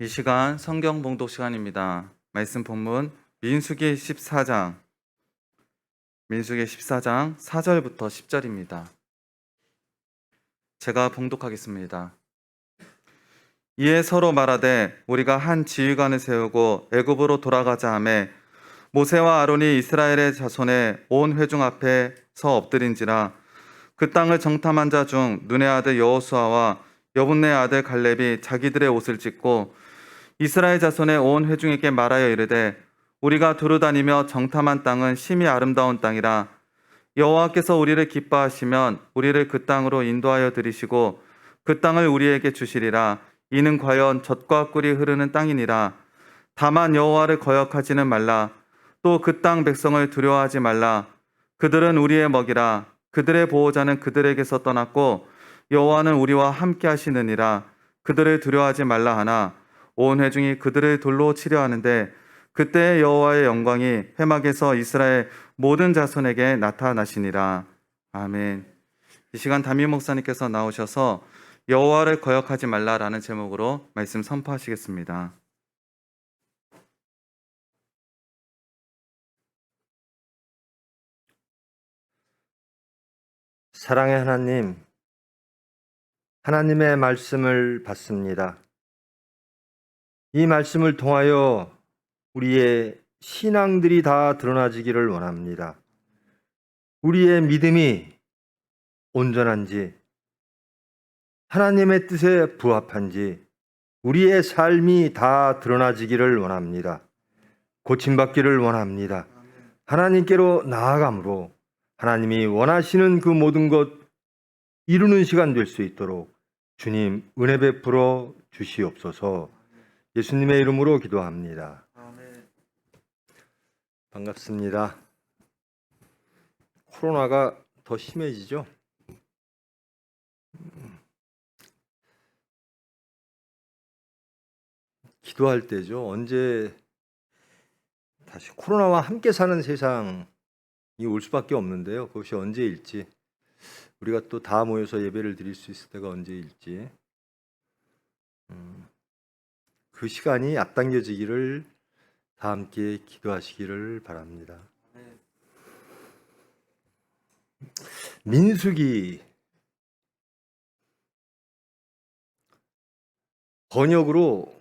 이 시간 성경 봉독 시간입니다. 말씀 본문 민수기 14장 4절부터 10절입니다. 제가 봉독하겠습니다. 이에 서로 말하되 우리가 한 지휘관을 세우고 애굽으로 돌아가자 하매 모세와 아론이 이스라엘의 자손의 온 회중 앞에 서 엎드린지라. 그 땅을 정탐한 자 중 눈의 아들 여호수아와 여분네 아들 갈렙이 자기들의 옷을 찢고 이스라엘 자손의 온 회중에게 말하여 이르되 우리가 두루다니며 정탐한 땅은 심히 아름다운 땅이라. 여호와께서 우리를 기뻐하시면 우리를 그 땅으로 인도하여 들이시고 그 땅을 우리에게 주시리라. 이는 과연 젖과 꿀이 흐르는 땅이니라. 다만 여호와를 거역하지는 말라. 또 그 땅 백성을 두려워하지 말라. 그들은 우리의 먹이라. 그들의 보호자는 그들에게서 떠났고 여호와는 우리와 함께 하시느니라. 그들을 두려워하지 말라 하나 온 회중이 그들을 돌로 치려 하는데 그때 여호와의 영광이 회막에서 이스라엘 모든 자손에게 나타나시니라. 아멘. 이 시간 담임 목사님께서 나오셔서 여호와를 거역하지 말라라는 제목으로 말씀 선포하시겠습니다. 사랑의 하나님, 하나님의 말씀을 받습니다. 이 말씀을 통하여 우리의 신앙들이 다 드러나지기를 원합니다. 우리의 믿음이 온전한지, 하나님의 뜻에 부합한지, 우리의 삶이 다 드러나지기를 원합니다. 고침받기를 원합니다. 하나님께로 나아감으로 하나님이 원하시는 그 모든 것 이루는 시간 될 수 있도록 주님 은혜 베풀어 주시옵소서. 예수님의 이름으로 기도합니다. 반갑습니다. 코로나가 더 심해지죠? 기도할 때죠. 언제 다시 코로나와 함께 사는 세상이 올 수밖에 없는데요. 그것이 언제일지, 우리가 또 다 모여서 예배를 드릴 수 있을 때가 언제일지, 그 시간이 앞당겨지기를 다 함께 기도하시기를 바랍니다. 민수기, 번역으로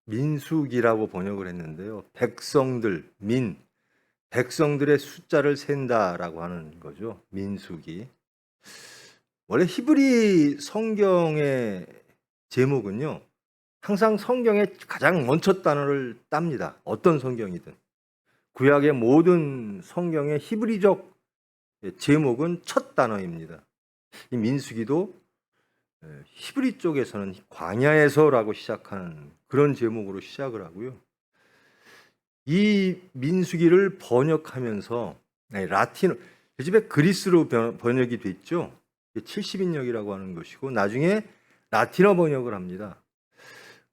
민수기라고 번역을 했는데요. 백성들, 백성들의 숫자를 센다라고 하는 거죠. 민수기. 원래 히브리 성경의 제목은요, 항상 성경의 가장 먼저 단어를 땁니다. 어떤 성경이든. 구약의 모든 성경의 히브리적 제목은 첫 단어입니다. 이 민수기도 히브리 쪽에서는 광야에서라고 시작하는 그런 제목으로 시작을 하고요. 이 민수기를 번역하면서 라틴어, 요즘에 그리스로 번역이 됐죠. 70인역이라고 하는 것이고 나중에 라틴어 번역을 합니다.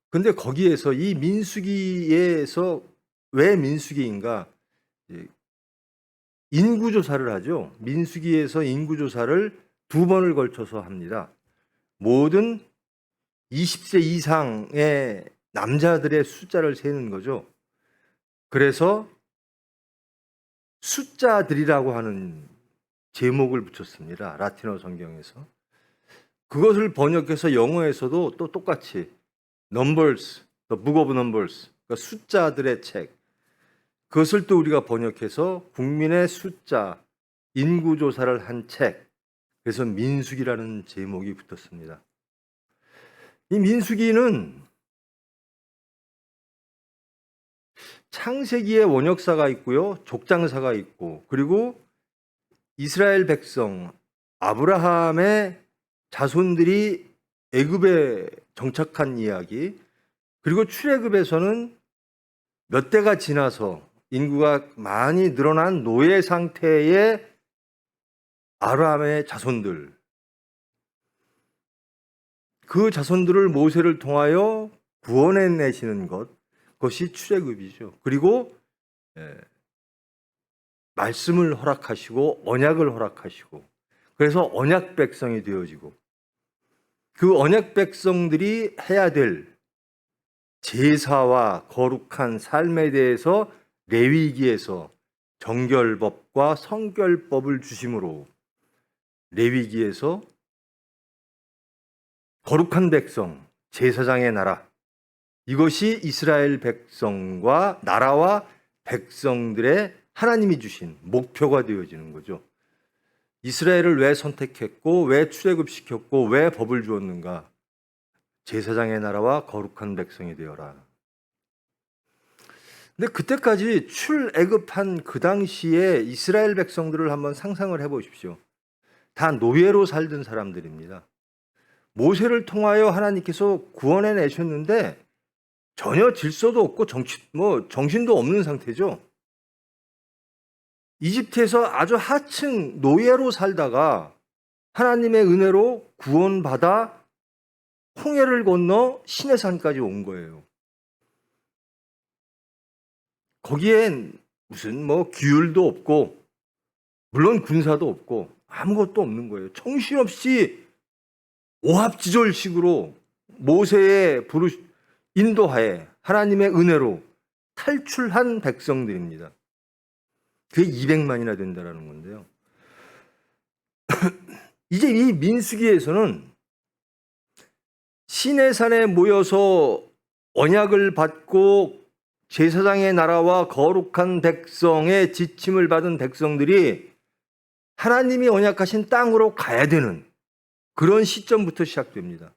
근데 거기에서 이 민수기에서 왜 민수기인가? 인구조사를 하죠. 민수기에서 인구조사를 2번을 걸쳐서 합니다. 모든 20세 이상의 남자들의 숫자를 세는 거죠. 그래서 숫자들이라고 하는 제목을 붙였습니다. 라틴어 성경에서. 그것을 번역해서 영어에서도 또 똑같이 Numbers, The Book of Numbers, 그러니까 숫자들의 책. 그것을 또 우리가 번역해서 국민의 숫자, 인구조사를 한 책. 그래서 민수기라는 제목이 붙었습니다. 이 민수기는 창세기의 원역사가 있고요, 족장사가 있고, 그리고 이스라엘 백성 아브라함의 자손들이 애굽에 정착한 이야기, 그리고 출애굽에서는 몇 대가 지나서 인구가 많이 늘어난 노예 상태의 아브라함의 자손들, 그 자손들을 모세를 통하여 구원해내시는 것, 그것이 출애굽이죠. 그리고 말씀을 허락하시고 언약을 허락하시고, 그래서 언약 백성이 되어지고, 그 언약 백성들이 해야 될 제사와 거룩한 삶에 대해서 레위기에서 정결법과 성결법을 주심으로 레위기에서 거룩한 백성, 제사장의 나라, 이것이 이스라엘 백성과 나라와 백성들의 하나님이 주신 목표가 되어지는 거죠. 이스라엘을 왜 선택했고 왜 출애굽시켰고 왜 법을 주었는가? 제사장의 나라와 거룩한 백성이 되어라. 근데 그때까지 출애굽한 그 당시에 이스라엘 백성들을 한번 상상을 해보십시오. 다 노예로 살던 사람들입니다. 모세를 통하여 하나님께서 구원해 내셨는데 전혀 질서도 없고 정신도 없는 상태죠. 이집트에서 아주 하층 노예로 살다가 하나님의 은혜로 구원받아 홍해를 건너 시내산까지 온 거예요. 거기엔 무슨 규율도 없고 물론 군사도 없고 아무것도 없는 거예요. 정신없이 오합지졸식으로 모세의 인도하에 하나님의 은혜로 탈출한 백성들입니다. 그게 200만이나 된다는 건데요. 이제 이 민수기에서는 시내산에 모여서 언약을 받고 제사장의 나라와 거룩한 백성의 지침을 받은 백성들이 하나님이 언약하신 땅으로 가야 되는 그런 시점부터 시작됩니다.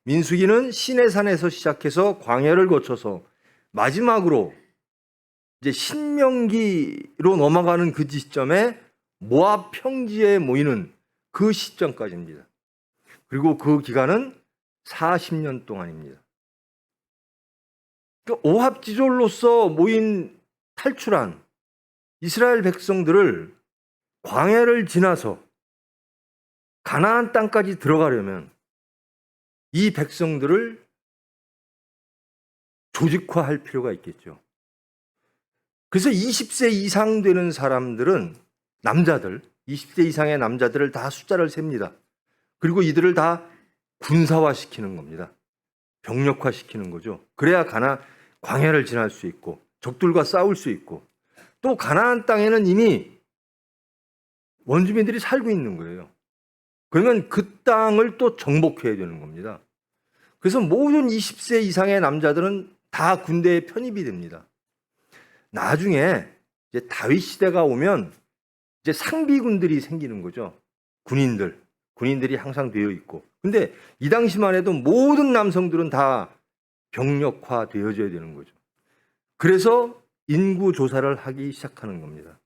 민수기는 시내산에서 시작해서 광야를 거쳐서 마지막으로 이제 신명기로 넘어가는 그 시점에 모압 평지에 모이는 그 시점까지입니다. 그리고 그 기간은 40년 동안입니다. 그러니까 오합지졸로서 탈출한 이스라엘 백성들을 광야를 지나서 가나안 땅까지 들어가려면 이 백성들을 조직화할 필요가 있겠죠. 그래서 20세 이상 되는 사람들은 남자들, 20세 이상의 남자들을 다 숫자를 셉니다. 그리고 이들을 다 군사화시키는 겁니다. 병력화시키는 거죠. 그래야 광야를 지날 수 있고 적들과 싸울 수 있고 또 가나안 땅에는 이미 원주민들이 살고 있는 거예요. 그러면 그 땅을 또 정복해야 되는 겁니다. 그래서 모든 20세 이상의 남자들은 다 군대에 편입이 됩니다. 나중에 이제 다윗 시대가 오면 이제 상비군들이 생기는 거죠. 군인들이 항상 되어 있고. 근데 이 당시만 해도 모든 남성들은 다 병력화 되어져야 되는 거죠. 그래서 인구 조사를 하기 시작하는 겁니다.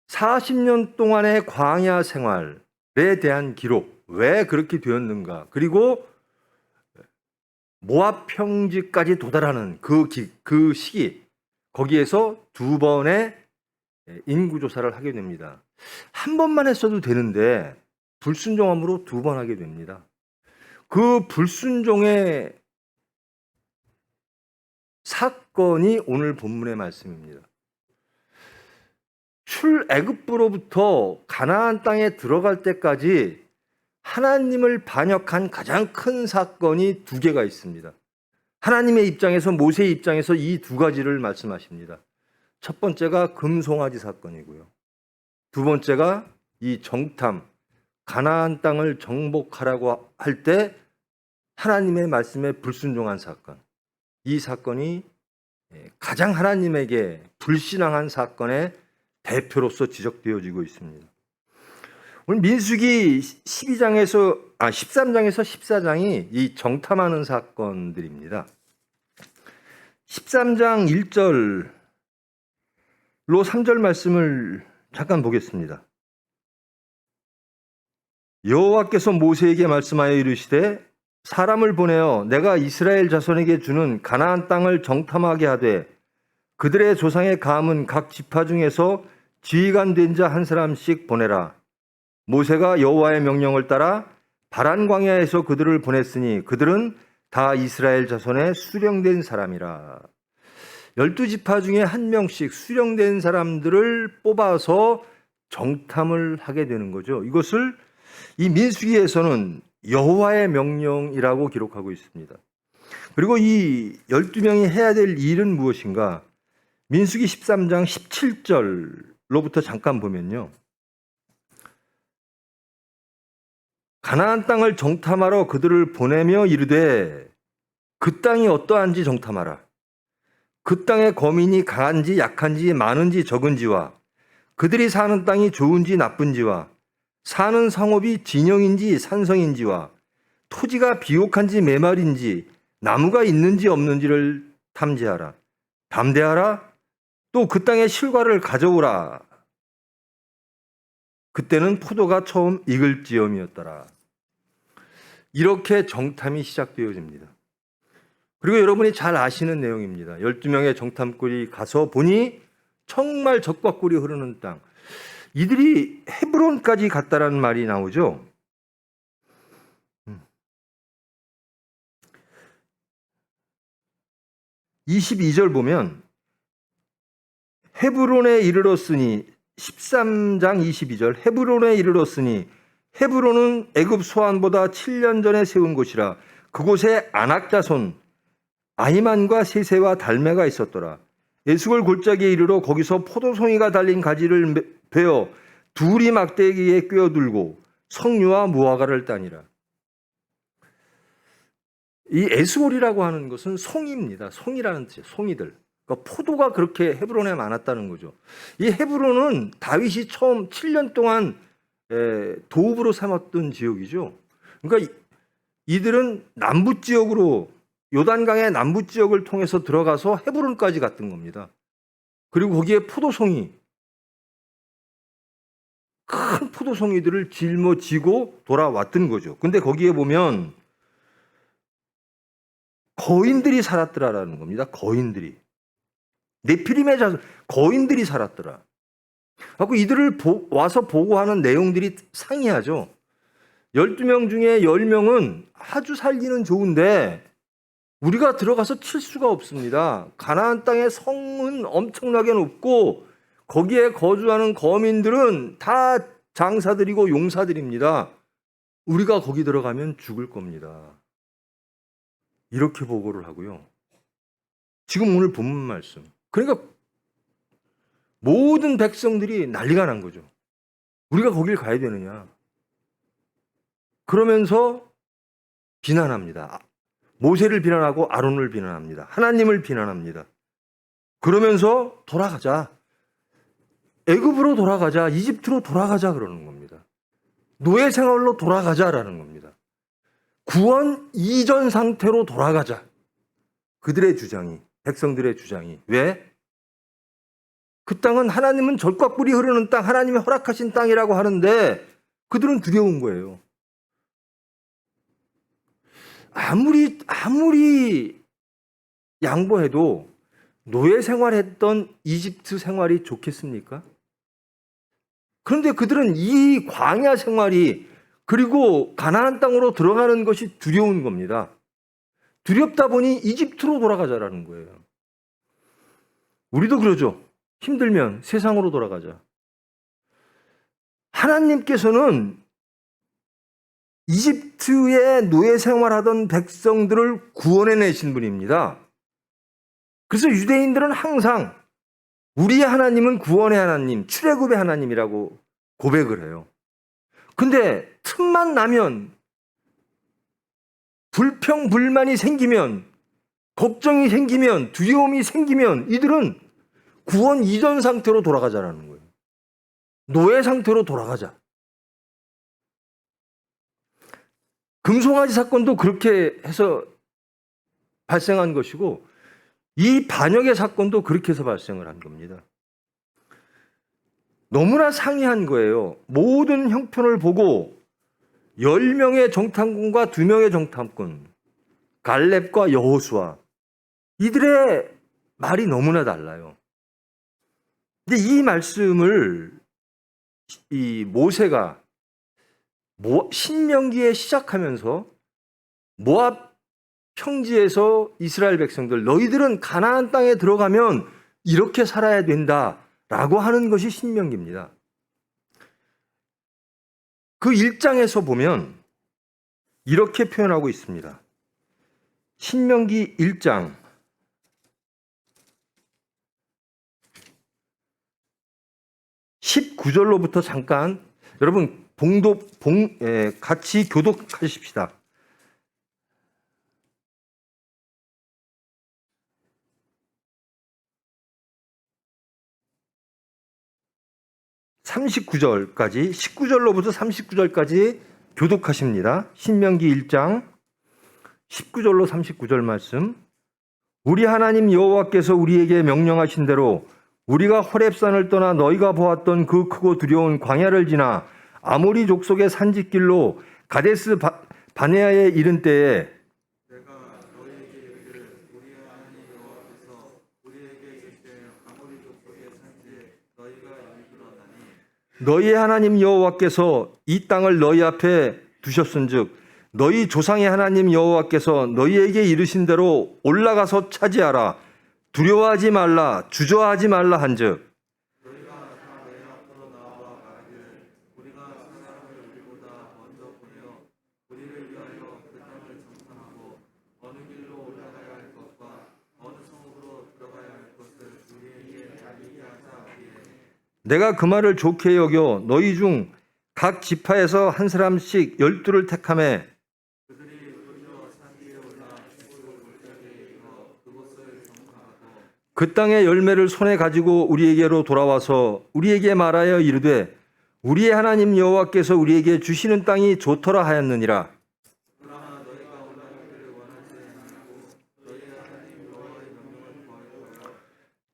40년 동안의 광야 생활에 대한 기록, 왜 그렇게 되었는가, 그리고 모압 평지까지 도달하는 그 시기, 거기에서 두 번의 인구 조사를 하게 됩니다. 한 번만 했어도 되는데 불순종함으로 두 번 하게 됩니다. 그 불순종의 사건이 오늘 본문의 말씀입니다. 출애굽으로부터 가나안 땅에 들어갈 때까지 하나님을 반역한 가장 큰 사건이 두 개가 있습니다. 하나님의 입장에서, 모세의 입장에서 이 두 가지를 말씀하십니다. 첫 번째가 금송아지 사건이고요. 두 번째가 이 정탐, 가나안 땅을 정복하라고 할 때 하나님의 말씀에 불순종한 사건. 이 사건이 가장 하나님에게 불신앙한 사건의 대표로서 지적되어지고 있습니다. 오늘 민수기 13장에서 14장이 이 정탐하는 사건들입니다. 13장 1절로 3절 말씀을 잠깐 보겠습니다. 여호와께서 모세에게 말씀하여 이르시되 사람을 보내어 내가 이스라엘 자손에게 주는 가나안 땅을 정탐하게 하되 그들의 조상의 감은 각 지파 중에서 지휘관 된 자 한 사람씩 보내라. 모세가 여호와의 명령을 따라 바란 광야에서 그들을 보냈으니 그들은 다 이스라엘 자손의 수령된 사람이라. 12지파 중에 한 명씩 수령된 사람들을 뽑아서 정탐을 하게 되는 거죠. 이것을 이 민수기에서는 여호와의 명령이라고 기록하고 있습니다. 그리고 이 12명이 해야 될 일은 무엇인가? 민수기 13장 17절로부터 잠깐 보면요. 가나안 땅을 정탐하러 그들을 보내며 이르되 그 땅이 어떠한지 정탐하라. 그 땅의 거민이 강한지 약한지 많은지 적은지와 그들이 사는 땅이 좋은지 나쁜지와 사는 성읍이 진영인지 산성인지와 토지가 비옥한지 메말인지 나무가 있는지 없는지를 탐지하라. 담대하라. 또 그 땅의 실과를 가져오라. 그때는 포도가 처음 익을 즈음이었더라. 이렇게 정탐이 시작되어집니다. 그리고 여러분이 잘 아시는 내용입니다. 12명의 정탐꾼이 가서 보니 정말 젖과 꿀이 흐르는 땅. 이들이 헤브론까지 갔다라는 말이 나오죠. 22절 보면 헤브론에 이르렀으니 13장 22절 헤브론에 이르렀으니 헤브론은 애굽 소안보다 7년 전에 세운 곳이라. 그곳에 아낙 자손 아히만과 세세와 달메가 있었더라. 에스골 골짜기에 이르러 거기서 포도송이가 달린 가지를 베어 둘이 막대기에 꿰어들고 석류와 무화과를 따니라. 이 에스골이라고 하는 것은 송이입니다. 송이라는 뜻이에요. 송이들. 그러니까 포도가 그렇게 헤브론에 많았다는 거죠. 이 헤브론은 다윗이 처음 7년 동안 도읍으로 삼았던 지역이죠. 그러니까 이들은 남부 지역으로 요단강의 남부 지역을 통해서 들어가서 헤브론까지 갔던 겁니다. 그리고 거기에 포도송이 큰 포도송이들을 짊어지고 돌아왔던 거죠. 근데 거기에 보면 거인들이 살았더라라는 겁니다. 거인들이. 네피림의 자손, 거인들이 살았더라. 그리고 이들을 와서 보고하는 내용들이 상이하죠. 12명 중에 10명은 아주 살기는 좋은데 우리가 들어가서 칠 수가 없습니다. 가나안 땅의 성은 엄청나게 높고 거기에 거주하는 거민들은 다 장사들이고 용사들입니다. 우리가 거기 들어가면 죽을 겁니다. 이렇게 보고를 하고요. 지금 오늘 본문 말씀. 그러니까 모든 백성들이 난리가 난 거죠. 우리가 거길 가야 되느냐. 그러면서 비난합니다. 모세를 비난하고 아론을 비난합니다. 하나님을 비난합니다. 그러면서 돌아가자. 애굽으로 돌아가자. 이집트로 돌아가자 그러는 겁니다. 노예 생활로 돌아가자라는 겁니다. 구원 이전 상태로 돌아가자. 그들의 주장이, 백성들의 주장이. 왜? 그 땅은 하나님은 젖과 꿀이 흐르는 땅, 하나님이 허락하신 땅이라고 하는데 그들은 두려운 거예요. 아무리 양보해도 노예 생활했던 이집트 생활이 좋겠습니까? 그런데 그들은 이 광야 생활이 그리고 가나안 땅으로 들어가는 것이 두려운 겁니다. 두렵다 보니 이집트로 돌아가자라는 거예요. 우리도 그러죠. 힘들면 세상으로 돌아가자. 하나님께서는 이집트의 노예 생활하던 백성들을 구원해내신 분입니다. 그래서 유대인들은 항상 우리의 하나님은 구원의 하나님, 출애굽의 하나님이라고 고백을 해요. 근데 틈만 나면 불평불만이 생기면 걱정이 생기면 두려움이 생기면 이들은 구원 이전 상태로 돌아가자라는 거예요. 노예 상태로 돌아가자. 금송아지 사건도 그렇게 해서 발생한 것이고 이 반역의 사건도 그렇게 해서 발생을 한 겁니다. 너무나 상이한 거예요. 모든 형편을 보고 10명의 정탐꾼과 2명의 정탐꾼, 갈렙과 여호수아, 이들의 말이 너무나 달라요. 근데 이 말씀을 이 모세가 신명기에 시작하면서 모압 평지에서 이스라엘 백성들, 너희들은 가나안 땅에 들어가면 이렇게 살아야 된다라고 하는 것이 신명기입니다. 그 1장에서 보면 이렇게 표현하고 있습니다. 신명기 1장 19절로부터 잠깐 여러분 같이 교독하십시다. 39절까지 19절로부터 39절까지 교독하십니다. 신명기 1장 19절로 39절 말씀. 우리 하나님 여호와께서 우리에게 명령하신 대로 우리가 호렙산을 떠나 너희가 보았던 그 크고 두려운 광야를 지나 아모리 족속의 산지길로 가데스 바네아에 이른 때에 너희의 하나님 여호와께서 이 땅을 너희 앞에 두셨은즉 너희 조상의 하나님 여호와께서 너희에게 이르신 대로 올라가서 차지하라. 두려워하지 말라, 주저하지 말라 한즉 내가 그 말을 좋게 여겨 너희 중 각 지파에서 한 사람씩 12를 택하매 그 땅의 열매를 손에 가지고 우리에게로 돌아와서 우리에게 말하여 이르되 우리의 하나님 여호와께서 우리에게 주시는 땅이 좋더라 하였느니라.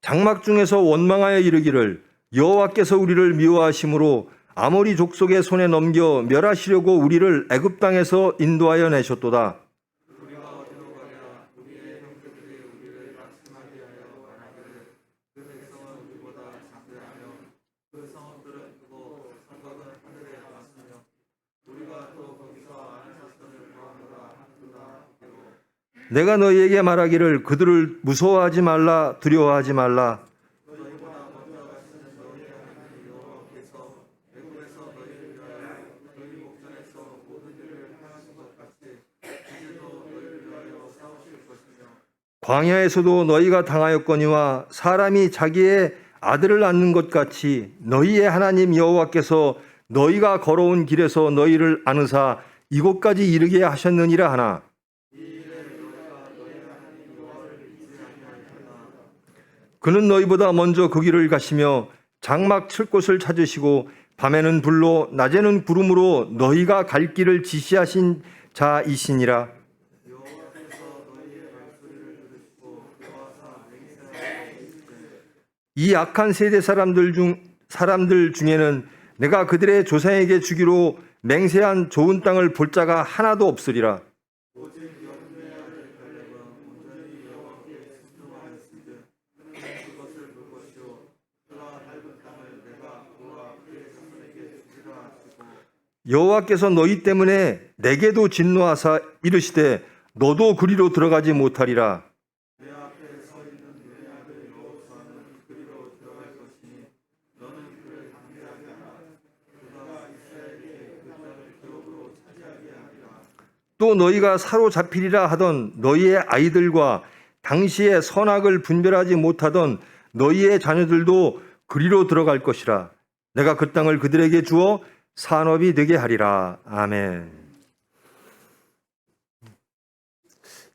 장막 중에서 원망하여 이르기를 여호와께서 우리를 미워하심으로 아모리 족속의 손에 넘겨 멸하시려고 우리를 애굽 땅에서 인도하여 내셨도다. 내가 너희에게 말하기를 그들을 무서워하지 말라, 두려워하지 말라. 광야에서도 너희가 당하였거니와 사람이 자기의 아들을 낳는 것 같이 너희의 하나님 여호와께서 너희가 걸어온 길에서 너희를 안으사 이곳까지 이르게 하셨느니라 하나. 그는 너희보다 먼저 그 길을 가시며 장막 칠 곳을 찾으시고 밤에는 불로 낮에는 구름으로 너희가 갈 길을 지시하신 자이시니라. 이 악한 세대 사람들 중에는 내가 그들의 조상에게 주기로 맹세한 좋은 땅을 볼 자가 하나도 없으리라. 여호와께서 너희 때문에 내게도 진노하사 이르시되 너도 그리로 들어가지 못하리라. 또 너희가 사로잡히리라 하던 너희의 아이들과 당시의 선악을 분별하지 못하던 너희의 자녀들도 그리로 들어갈 것이라. 내가 그 땅을 그들에게 주어 산업이 되게 하리라. 아멘.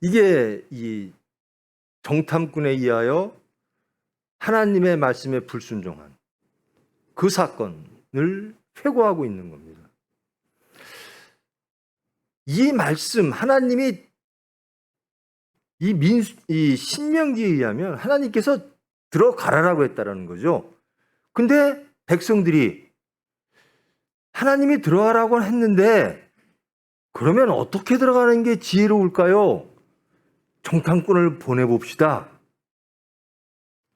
이게 이 정탐꾼에 의하여 하나님의 말씀에 불순종한 그 사건을 회고하고 있는 겁니다. 이 말씀 하나님이 이 신명기에 의하면 하나님께서 들어가라라고 했다라는 거죠. 근데 백성들이 하나님이 들어가라고 했는데 그러면 어떻게 들어가는 게 지혜로울까요? 정탐꾼을 보내봅시다.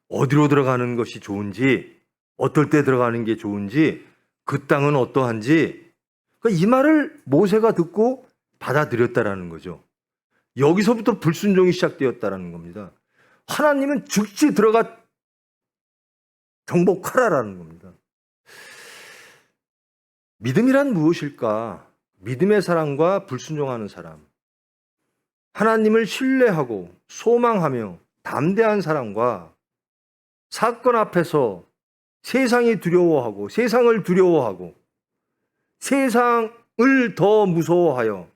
어디로 들어가는 것이 좋은지, 어떨 때 들어가는 게 좋은지, 그 땅은 어떠한지, 그러니까 이 말을 모세가 듣고 받아들였다라는 거죠. 여기서부터 불순종이 시작되었다라는 겁니다. 하나님은 즉시 들어가 정복하라라는 겁니다. 믿음이란 무엇일까? 믿음의 사람과 불순종하는 사람, 하나님을 신뢰하고 소망하며 담대한 사람과 사건 앞에서 세상이 두려워하고 세상을 두려워하고 세상을 더 무서워하여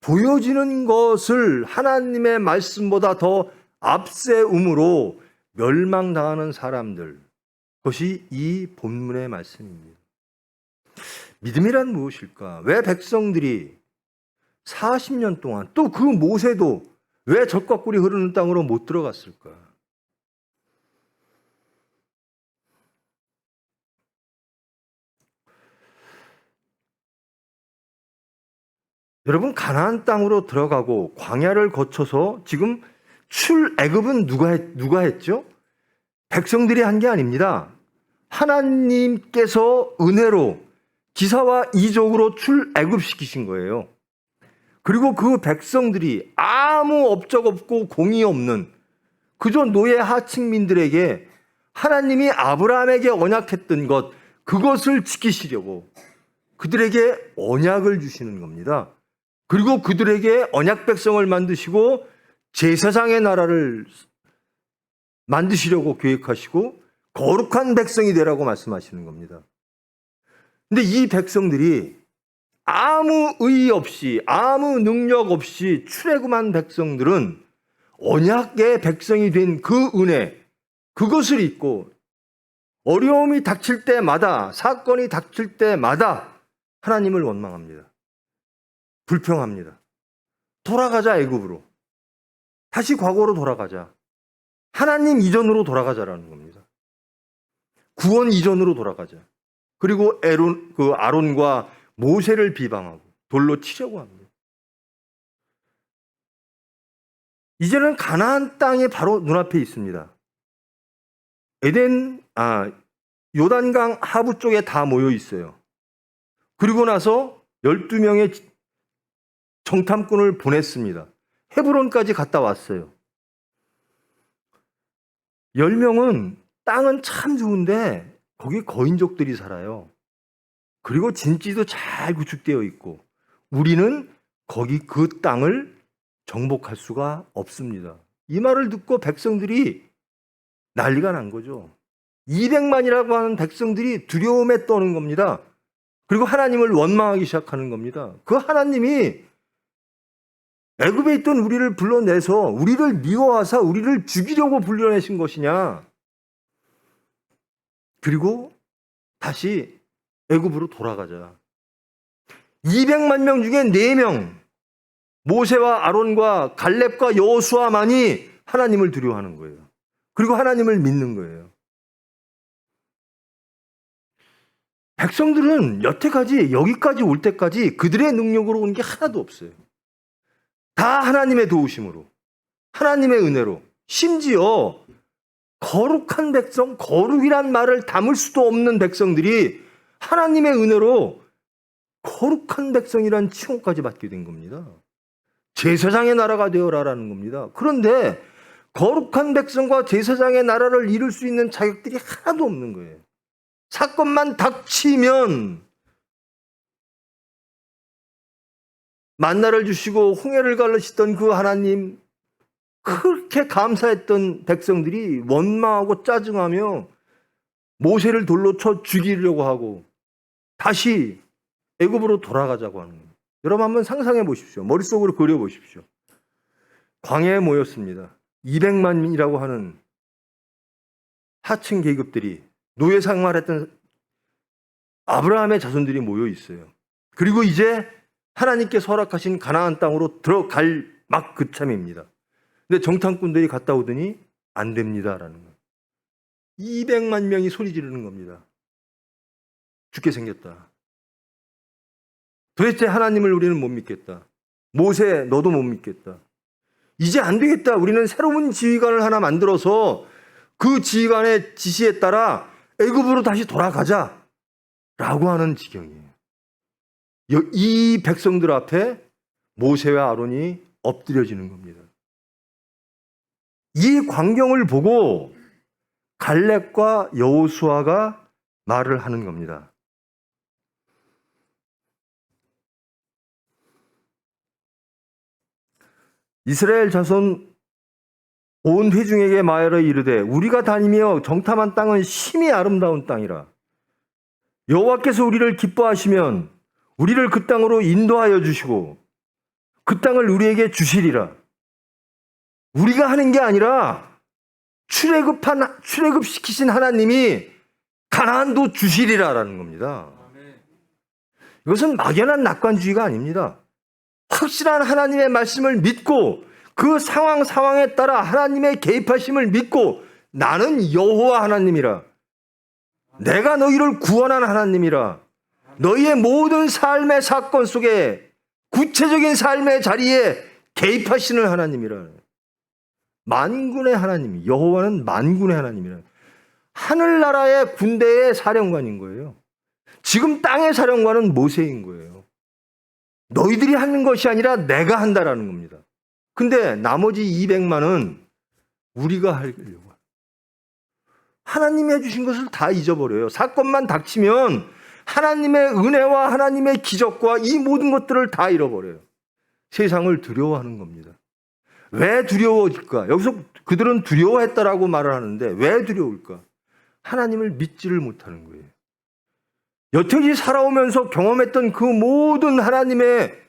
보여지는 것을 하나님의 말씀보다 더 앞세움으로 멸망당하는 사람들, 그것이 이 본문의 말씀입니다. 믿음이란 무엇일까? 왜 백성들이 40년 동안 또 그 모세도 왜 젖과 꿀이 흐르는 땅으로 못 들어갔을까? 여러분, 가나안 땅으로 들어가고 광야를 거쳐서 지금 출애굽은 누가 했죠? 백성들이 한 게 아닙니다. 하나님께서 은혜로 기사와 이적으로 출애굽시키신 거예요. 그리고 그 백성들이 아무 업적 없고 공의 없는 그저 노예 하층민들에게 하나님이 아브라함에게 언약했던 것, 그것을 지키시려고 그들에게 언약을 주시는 겁니다. 그리고 그들에게 언약 백성을 만드시고 제사장의 나라를 만드시려고 계획하시고 거룩한 백성이 되라고 말씀하시는 겁니다. 근데 이 백성들이 아무 의 없이 아무 능력 없이 출애굽한 백성들은 언약의 백성이 된 그 은혜, 그것을 잊고 어려움이 닥칠 때마다, 사건이 닥칠 때마다 하나님을 원망합니다. 불평합니다. 돌아가자, 애굽으로. 다시 과거로 돌아가자. 하나님 이전으로 돌아가자라는 겁니다. 구원 이전으로 돌아가자. 그리고 아론과 모세를 비방하고 돌로 치려고 합니다. 이제는 가나안 땅이 바로 눈앞에 있습니다. 요단강 하부 쪽에 다 모여 있어요. 그리고 나서 12명의 정탐꾼을 보냈습니다. 헤브론까지 갔다 왔어요. 10명은 땅은 참 좋은데 거기 거인족들이 살아요. 그리고 진지도 잘 구축되어 있고 우리는 거기 그 땅을 정복할 수가 없습니다. 이 말을 듣고 백성들이 난리가 난 거죠. 200만이라고 하는 백성들이 두려움에 떠는 겁니다. 그리고 하나님을 원망하기 시작하는 겁니다. 그 하나님이 애굽에 있던 우리를 불러내서 우리를 미워하사 우리를 죽이려고 불러내신 것이냐. 그리고 다시 애굽으로 돌아가자. 200만 명 중에 4명, 모세와 아론과 갈렙과 여호수아만이 하나님을 두려워하는 거예요. 그리고 하나님을 믿는 거예요. 백성들은 여기까지 올 때까지 그들의 능력으로 온 게 하나도 없어요. 다 하나님의 도우심으로, 하나님의 은혜로, 심지어 거룩한 백성, 거룩이란 말을 담을 수도 없는 백성들이 하나님의 은혜로 거룩한 백성이란 칭호까지 받게 된 겁니다. 제사장의 나라가 되어라라는 겁니다. 그런데 거룩한 백성과 제사장의 나라를 이룰 수 있는 자격들이 하나도 없는 거예요. 사건만 닥치면 만나를 주시고 홍해를 갈르시던 그 하나님, 그렇게 감사했던 백성들이 원망하고 짜증하며 모세를 돌로 쳐 죽이려고 하고 다시 애굽으로 돌아가자고 하는 거예요. 여러분 한번 상상해 보십시오. 머릿속으로 그려 보십시오. 광야에 모였습니다. 200만이라고 하는 하층 계급들이, 노예 생활했던 아브라함의 자손들이 모여 있어요. 그리고 이제 하나님께서 허락하신 가나안 땅으로 들어갈 막 그참입니다. 근데 정탐꾼들이 갔다 오더니 안 됩니다라는 거예요. 200만 명이 소리 지르는 겁니다. 죽게 생겼다. 도대체 하나님을 우리는 못 믿겠다. 모세 너도 못 믿겠다. 이제 안 되겠다. 우리는 새로운 지휘관을 하나 만들어서 그 지휘관의 지시에 따라 애굽으로 다시 돌아가자 라고 하는 지경이에요. 이 백성들 앞에 모세와 아론이 엎드려지는 겁니다. 이 광경을 보고 갈렙과 여호수아가 말을 하는 겁니다. 이스라엘 자손 온 회중에게 말하여 이르되 우리가 다니며 정탐한 땅은 심히 아름다운 땅이라. 여호와께서 우리를 기뻐하시면 우리를 그 땅으로 인도하여 주시고 그 땅을 우리에게 주시리라. 우리가 하는 게 아니라 출애굽시키신 하나님이 가나안도 주시리라라는 겁니다. 이것은 막연한 낙관주의가 아닙니다. 확실한 하나님의 말씀을 믿고 그 상황에 따라 하나님의 개입하심을 믿고 나는 여호와 하나님이라. 내가 너희를 구원한 하나님이라. 너희의 모든 삶의 사건 속에 구체적인 삶의 자리에 개입하시는 하나님이라. 만군의 하나님, 여호와는 만군의 하나님이라. 하늘나라의 군대의 사령관인 거예요. 지금 땅의 사령관은 모세인 거예요. 너희들이 하는 것이 아니라 내가 한다라는 겁니다. 근데 나머지 200만은 우리가 하려고. 하나님이 해주신 것을 다 잊어버려요. 사건만 닥치면 하나님의 은혜와 하나님의 기적과 이 모든 것들을 다 잃어버려요. 세상을 두려워하는 겁니다. 왜 두려워질까? 여기서 그들은 두려워했다라고 말을 하는데 왜 두려울까? 하나님을 믿지를 못하는 거예요. 여태까지 살아오면서 경험했던 그 모든 하나님의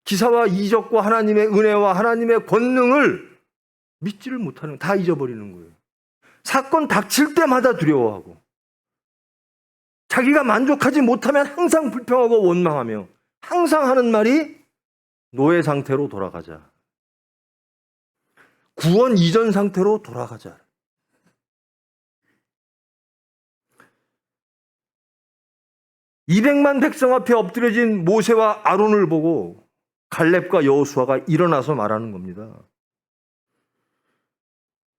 기사와 이적과 하나님의 은혜와 하나님의 권능을 믿지를 못하는, 다 잊어버리는 거예요. 사건 닥칠 때마다 두려워하고 자기가 만족하지 못하면 항상 불평하고 원망하며 항상 하는 말이 노예 상태로 돌아가자. 구원 이전 상태로 돌아가자. (200만) 백성 앞에 엎드려진 모세와 아론을 보고 갈렙과 여호수아가 일어나서 말하는 겁니다.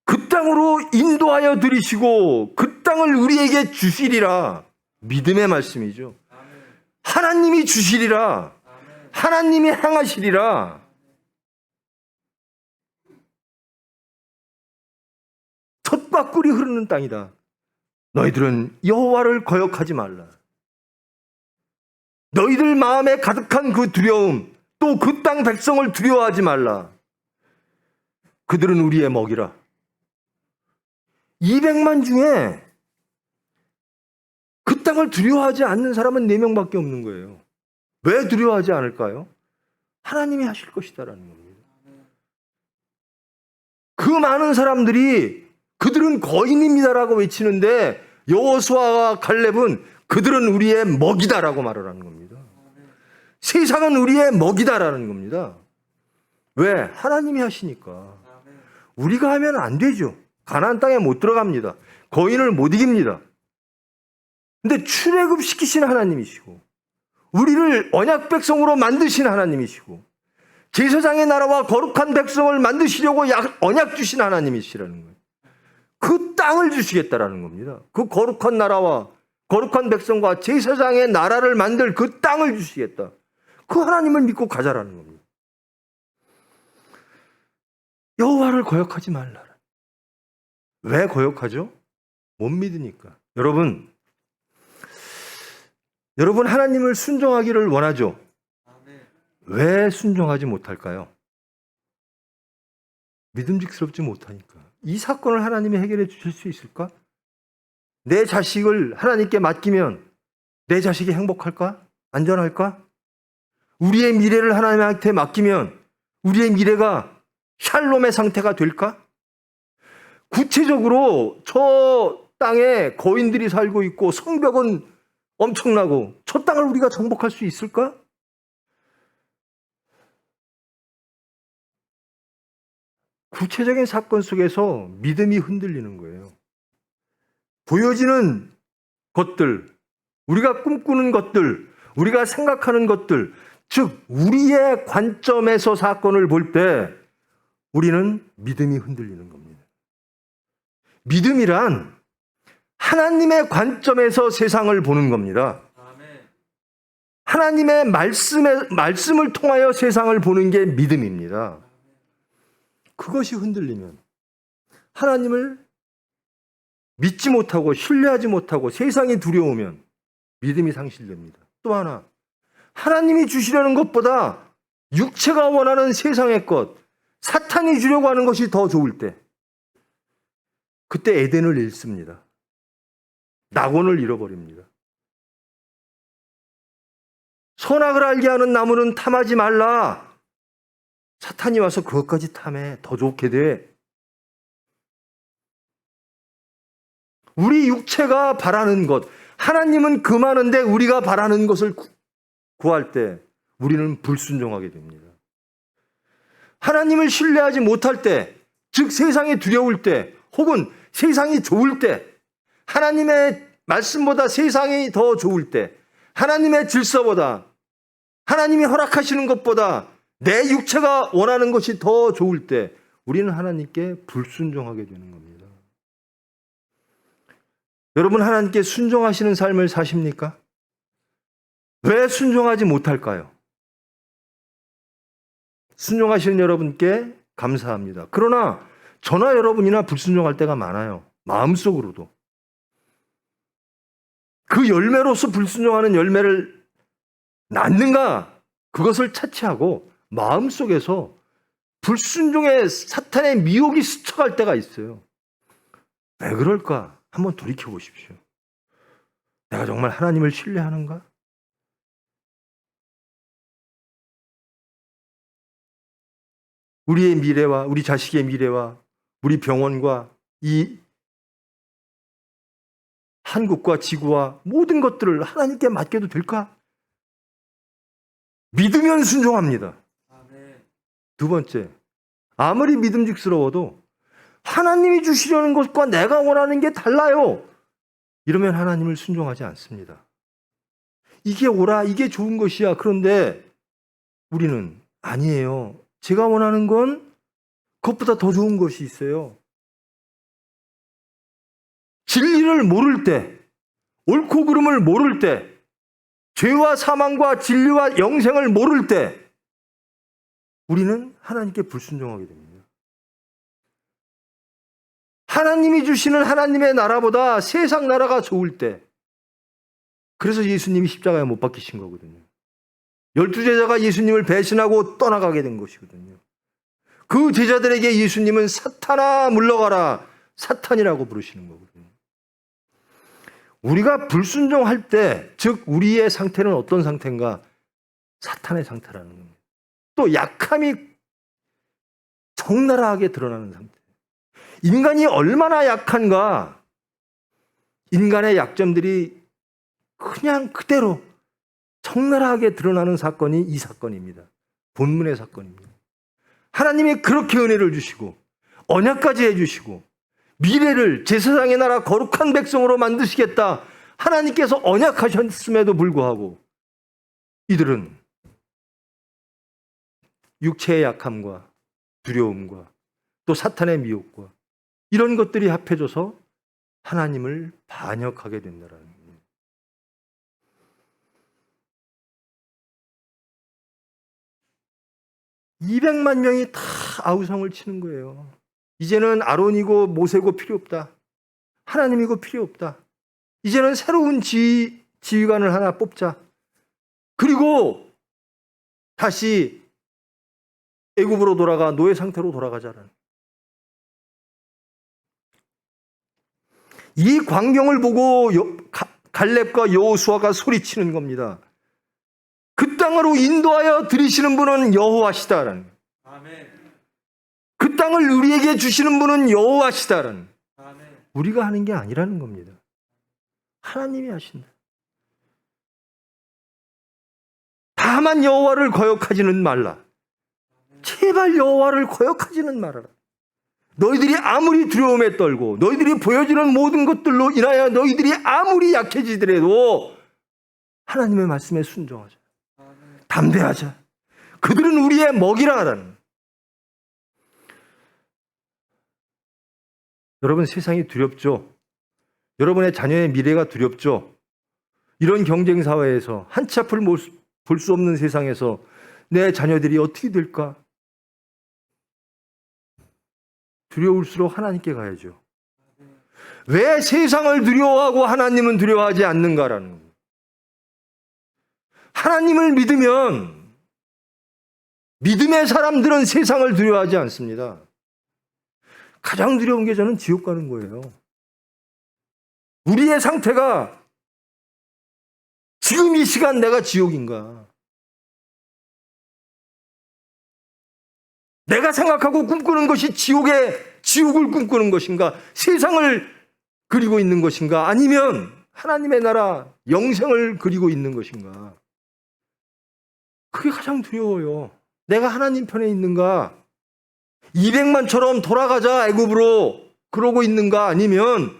그 땅으로 인도하여 들이시고 그 땅을 우리에게 주시리라. 믿음의 말씀이죠. 하나님이 주시리라. 하나님이 행하시리라. 젖과 꿀이 흐르는 땅이다. 너희들은 여호와를 거역하지 말라. 너희들 마음에 가득한 그 두려움, 또 그 땅 백성을 두려워하지 말라. 그들은 우리의 먹이라. 200만 중에 그 땅을 두려워하지 않는 사람은 4명밖에 없는 거예요. 왜 두려워하지 않을까요? 하나님이 하실 것이다라는 겁니다. 그 많은 사람들이 그들은 거인입니다라고 외치는데 여호수아와 갈렙은 그들은 우리의 먹이다라고 말을 하는 겁니다. 세상은 우리의 먹이다라는 겁니다. 왜? 하나님이 하시니까. 우리가 하면 안 되죠. 가나안 땅에 못 들어갑니다. 거인을 못 이깁니다. 근데 출애굽시키신 하나님이시고 우리를 언약 백성으로 만드신 하나님이시고 제사장의 나라와 거룩한 백성을 만드시려고 언약 주신 하나님이시라는 거예요. 그 땅을 주시겠다라는 겁니다. 그 거룩한 나라와 거룩한 백성과 제사장의 나라를 만들 그 땅을 주시겠다. 그 하나님을 믿고 가자라는 겁니다. 여호와를 거역하지 말라. 왜 거역하죠? 못 믿으니까. 여러분 하나님을 순종하기를 원하죠? 왜 순종하지 못할까요? 믿음직스럽지 못하니까. 이 사건을 하나님이 해결해 주실 수 있을까? 내 자식을 하나님께 맡기면 내 자식이 행복할까? 안전할까? 우리의 미래를 하나님한테 맡기면 우리의 미래가 샬롬의 상태가 될까? 구체적으로 저 땅에 거인들이 살고 있고 성벽은 엄청나고 저 땅을 우리가 정복할 수 있을까? 구체적인 사건 속에서 믿음이 흔들리는 거예요. 보여지는 것들, 우리가 꿈꾸는 것들, 우리가 생각하는 것들, 즉 우리의 관점에서 사건을 볼 때 우리는 믿음이 흔들리는 겁니다. 믿음이란 하나님의 관점에서 세상을 보는 겁니다. 하나님의 말씀을 통하여 세상을 보는 게 믿음입니다. 그것이 흔들리면 하나님을 믿지 못하고 신뢰하지 못하고 세상이 두려우면 믿음이 상실됩니다. 또 하나, 하나님이 주시려는 것보다 육체가 원하는 세상의 것, 사탄이 주려고 하는 것이 더 좋을 때, 그때 에덴을 잃습니다. 낙원을 잃어버립니다. 선악을 알게 하는 나무는 탐하지 말라. 사탄이 와서 그것까지 탐해. 더 좋게 돼. 우리 육체가 바라는 것, 하나님은 그 많은데 우리가 바라는 것을 구할 때 우리는 불순종하게 됩니다. 하나님을 신뢰하지 못할 때, 즉 세상이 두려울 때, 혹은 세상이 좋을 때, 하나님의 말씀보다 세상이 더 좋을 때, 하나님의 질서보다, 하나님이 허락하시는 것보다 내 육체가 원하는 것이 더 좋을 때 우리는 하나님께 불순종하게 되는 겁니다. 여러분, 하나님께 순종하시는 삶을 사십니까? 왜 순종하지 못할까요? 순종하시는 여러분께 감사합니다. 그러나 저나 여러분이나 불순종할 때가 많아요. 마음속으로도. 그 열매로서 불순종하는 열매를 낳는가? 그것을 차치하고 마음속에서 불순종의 사탄의 미혹이 스쳐갈 때가 있어요. 왜 그럴까? 한번 돌이켜 보십시오. 내가 정말 하나님을 신뢰하는가? 우리의 미래와 우리 자식의 미래와 우리 병원과 이 한국과 지구와 모든 것들을 하나님께 맡겨도 될까? 믿으면 순종합니다. 두 번째, 아무리 믿음직스러워도 하나님이 주시려는 것과 내가 원하는 게 달라요. 이러면 하나님을 순종하지 않습니다. 이게 옳아, 이게 좋은 것이야. 그런데 우리는 아니에요. 제가 원하는 건 그것보다 더 좋은 것이 있어요. 진리를 모를 때, 옳고 그름을 모를 때, 죄와 사망과 진리와 영생을 모를 때 우리는 하나님께 불순종하게 됩니다. 하나님이 주시는 하나님의 나라보다 세상 나라가 좋을 때, 그래서 예수님이 십자가에 못 박히신 거거든요. 12제자가 예수님을 배신하고 떠나가게 된 것이거든요. 그 제자들에게 예수님은 사탄아 물러가라, 사탄이라고 부르시는 거거든요. 우리가 불순종할 때, 즉 우리의 상태는 어떤 상태인가? 사탄의 상태라는 겁니다. 또 약함이 적나라하게 드러나는 상태. 인간이 얼마나 약한가? 인간의 약점들이 그냥 그대로 적나라하게 드러나는 사건이 이 사건입니다. 본문의 사건입니다. 하나님이 그렇게 은혜를 주시고 언약까지 해주시고 미래를 제사장의 나라 거룩한 백성으로 만드시겠다 하나님께서 언약하셨음에도 불구하고 이들은 육체의 약함과 두려움과 또 사탄의 미혹과 이런 것들이 합해져서 하나님을 반역하게 된다는 거예요. 200만 명이 다 아우성을 치는 거예요. 이제는 아론이고 모세고 필요 없다. 하나님이고 필요 없다. 이제는 새로운 지휘관을 하나 뽑자. 그리고 다시 애굽으로 돌아가 노예 상태로 돌아가자는. 이 광경을 보고 갈렙과 여호수아가 소리치는 겁니다. 그 땅으로 인도하여 들이시는 분은 여호와시다라는. 그 땅을 우리에게 주시는 분은 여호와시다라는. 우리가 하는 게 아니라는 겁니다. 하나님이 하신다. 다만 여호와를 거역하지는 말라. 제발 여호와를 거역하지는 말아라. 너희들이 아무리 두려움에 떨고 너희들이 보여주는 모든 것들로 인하여 너희들이 아무리 약해지더라도 하나님의 말씀에 순종하자. 담대하자. 그들은 우리의 먹이라라는. 여러분, 세상이 두렵죠? 여러분의 자녀의 미래가 두렵죠? 이런 경쟁 사회에서 한치 앞을 볼 수 없는 세상에서 내 자녀들이 어떻게 될까? 두려울수록 하나님께 가야죠. 왜 세상을 두려워하고 하나님은 두려워하지 않는가라는 거예요. 하나님을 믿으면 믿음의 사람들은 세상을 두려워하지 않습니다. 가장 두려운 게 저는 지옥 가는 거예요. 우리의 상태가 지금 이 시간 내가 지옥인가? 내가 생각하고 꿈꾸는 것이 지옥을 꿈꾸는 것인가? 세상을 그리고 있는 것인가? 아니면 하나님의 나라, 영생을 그리고 있는 것인가? 그게 가장 두려워요. 내가 하나님 편에 있는가? 200만처럼 돌아가자 애굽으로 그러고 있는가? 아니면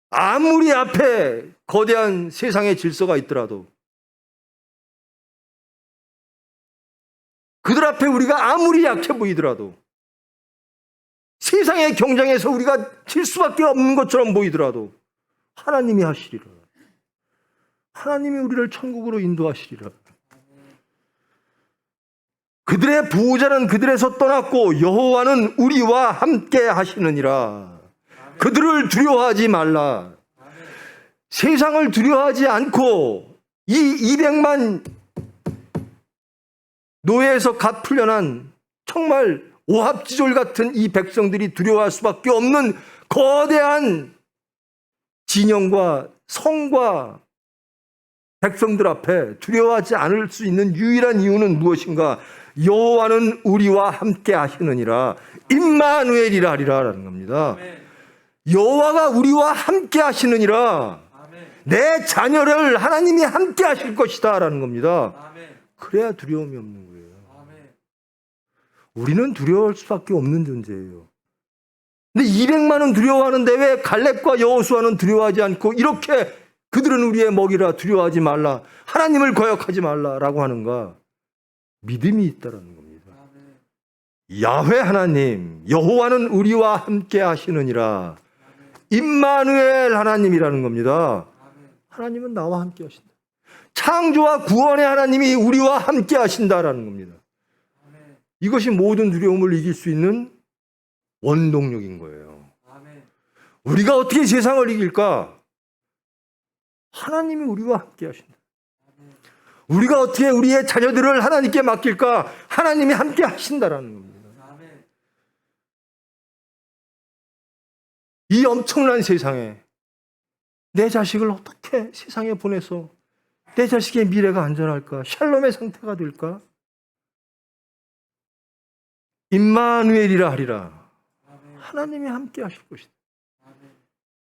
아무리 앞에 거대한 세상의 질서가 있더라도 그들 앞에 우리가 아무리 약해 보이더라도 세상의 경쟁에서 우리가 질 수밖에 없는 것처럼 보이더라도 하나님이 하시리라. 하나님이 우리를 천국으로 인도하시리라. 그들의 보호자는 그들에서 떠났고 여호와는 우리와 함께 하시느니라. 그들을 두려워하지 말라. 세상을 두려워하지 않고 이 200만 노예에서 갓 풀려난 정말 오합지졸 같은 이 백성들이 두려워할 수밖에 없는 거대한 진영과 성과 백성들 앞에 두려워하지 않을 수 있는 유일한 이유는 무엇인가? 여호와는 우리와 함께 하시느니라. 임마누엘이라 하리라라는 겁니다. 여호와가 우리와 함께 하시느니라. 내 자녀를 하나님이 함께 하실 것이다 라는 겁니다. 그래야 두려움이 없는 거예요. 우리는 두려워할 수밖에 없는 존재예요. 근데 200만은 두려워하는데 왜 갈렙과 여호수아는 두려워하지 않고 이렇게 그들은 우리의 먹이라 두려워하지 말라, 하나님을 거역하지 말라라고 하는가? 믿음이 있다라는 겁니다. 야훼 하나님, 여호와는 우리와 함께 하시느니라. 임마누엘 하나님이라는 겁니다. 하나님은 나와 함께 하신다. 창조와 구원의 하나님이 우리와 함께 하신다라는 겁니다. 이것이 모든 두려움을 이길 수 있는 원동력인 거예요. 우리가 어떻게 세상을 이길까? 하나님이 우리와 함께 하신다. 우리가 어떻게 우리의 자녀들을 하나님께 맡길까? 하나님이 함께 하신다라는 겁니다. 이 엄청난 세상에 내 자식을 어떻게 세상에 보내서 내 자식의 미래가 안전할까? 샬롬의 상태가 될까? 임마누엘이라 하리라. 하나님이 함께 하실 것이다.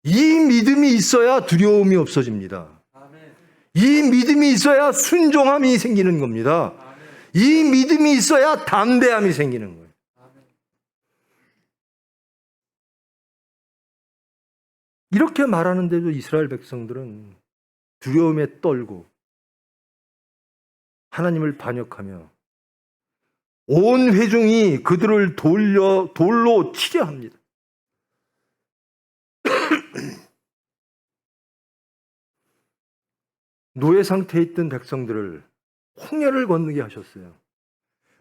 이 믿음이 있어야 두려움이 없어집니다. 이 믿음이 있어야 순종함이 생기는 겁니다. 이 믿음이 있어야 담대함이 생기는 거예요. 이렇게 말하는데도 이스라엘 백성들은 두려움에 떨고 하나님을 반역하며 온 회중이 그들을 돌로 치려 합니다. 노예 상태에 있던 백성들을 홍해를 건너게 하셨어요.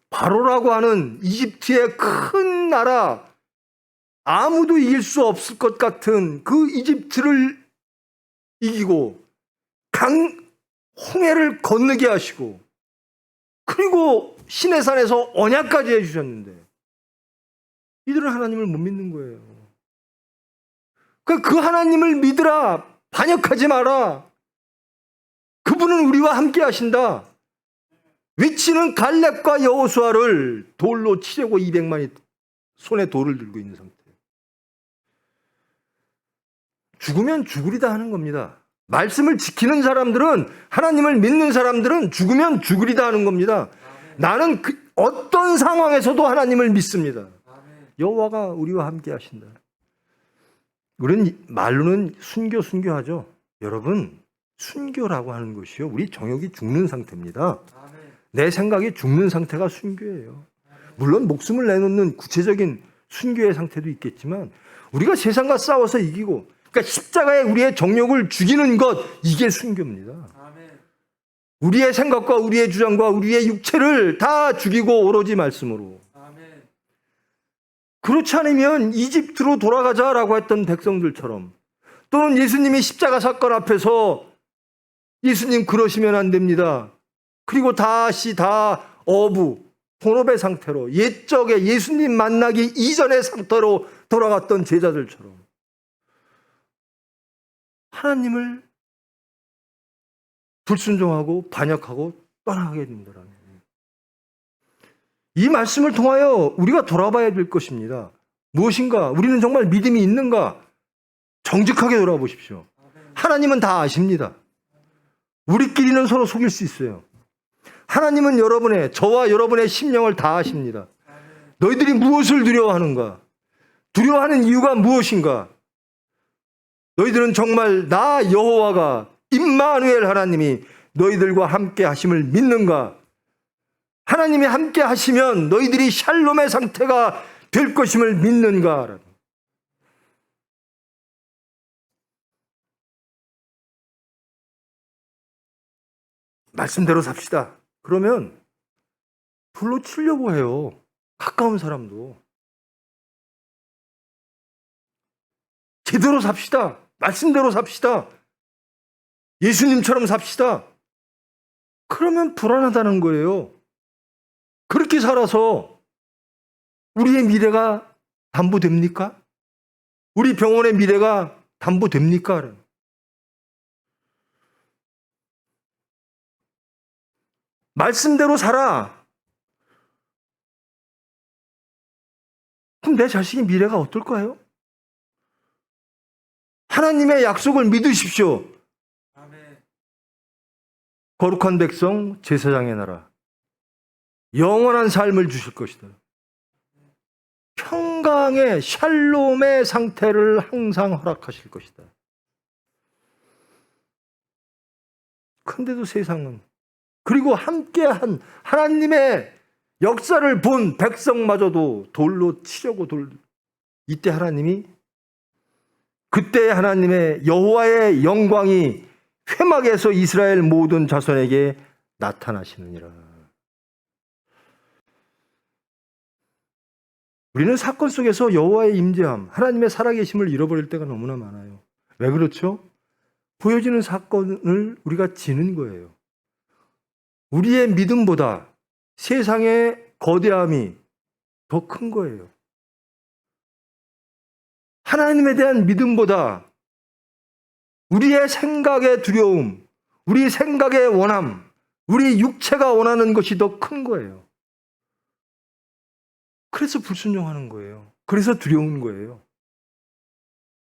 바로라고 하는 이집트의 큰 나라, 아무도 이길 수 없을 것 같은 그 이집트를 이기고 홍해를 건너게 하시고, 그리고 시내산에서 언약까지 해주셨는데 이들은 하나님을 못 믿는 거예요. 그 하나님을 믿으라, 반역하지 마라, 그분은 우리와 함께 하신다. 위치는 갈렙과 여호수아를 돌로 치려고 200만이 손에 돌을 들고 있는 상태. 죽으면 죽으리다 하는 겁니다. 말씀을 지키는 사람들은, 하나님을 믿는 사람들은 죽으면 죽으리다 하는 겁니다. 나는 어떤 상황에서도 하나님을 믿습니다. 여호와가 우리와 함께 하신다. 우리는 말로는 순교하죠. 여러분, 순교라고 하는 것이요, 우리 정욕이 죽는 상태입니다. 내 생각이 죽는 상태가 순교예요. 물론 목숨을 내놓는 구체적인 순교의 상태도 있겠지만, 우리가 세상과 싸워서 이기고, 그러니까 십자가에 우리의 정욕을 죽이는 것, 이게 순교입니다. 우리의 생각과 우리의 주장과 우리의 육체를 다 죽이고 오로지 말씀으로. 그렇지 않으면 이집트로 돌아가자라고 했던 백성들처럼, 또는 예수님이 십자가 사건 앞에서 예수님 그러시면 안 됩니다, 그리고 다시 다 어부, 혼업의 상태로 옛적에 예수님 만나기 이전의 상태로 돌아갔던 제자들처럼 하나님을 불순종하고 반역하고 떠나게 된다는 거예요. 이 말씀을 통하여 우리가 돌아봐야 될 것입니다. 무엇인가? 우리는 정말 믿음이 있는가? 정직하게 돌아보십시오. 하나님은 다 아십니다. 우리끼리는 서로 속일 수 있어요. 하나님은 저와 여러분의 심령을 다 아십니다. 너희들이 무엇을 두려워하는가? 두려워하는 이유가 무엇인가? 너희들은 정말 나 여호와가 임마누엘 하나님이 너희들과 함께 하심을 믿는가? 하나님이 함께 하시면 너희들이 샬롬의 상태가 될 것임을 믿는가? 말씀대로 삽시다. 그러면 불로 치려고 해요. 가까운 사람도. 제대로 삽시다. 말씀대로 삽시다. 예수님처럼 삽시다. 그러면 불안하다는 거예요. 그렇게 살아서 우리의 미래가 담보됩니까? 우리 병원의 미래가 담보됩니까? 말씀대로 살아. 그럼 내 자식의 미래가 어떨까요? 하나님의 약속을 믿으십시오. 거룩한 백성, 제사장의 나라. 영원한 삶을 주실 것이다. 평강의 샬롬의 상태를 항상 허락하실 것이다. 근데도 세상은, 그리고 함께한 하나님의 역사를 본 백성마저도 돌로 치려고 이때 하나님이, 그때 하나님의 여호와의 영광이 회막에서 이스라엘 모든 자손에게 나타나시느니라. 우리는 사건 속에서 여호와의 임재함, 하나님의 살아계심을 잃어버릴 때가 너무나 많아요. 왜 그렇죠? 보여지는 사건을 우리가 지는 거예요. 우리의 믿음보다 세상의 거대함이 더 큰 거예요. 하나님에 대한 믿음보다 우리의 생각의 두려움, 우리 생각의 원함, 우리 육체가 원하는 것이 더 큰 거예요. 그래서 불순종하는 거예요. 그래서 두려운 거예요.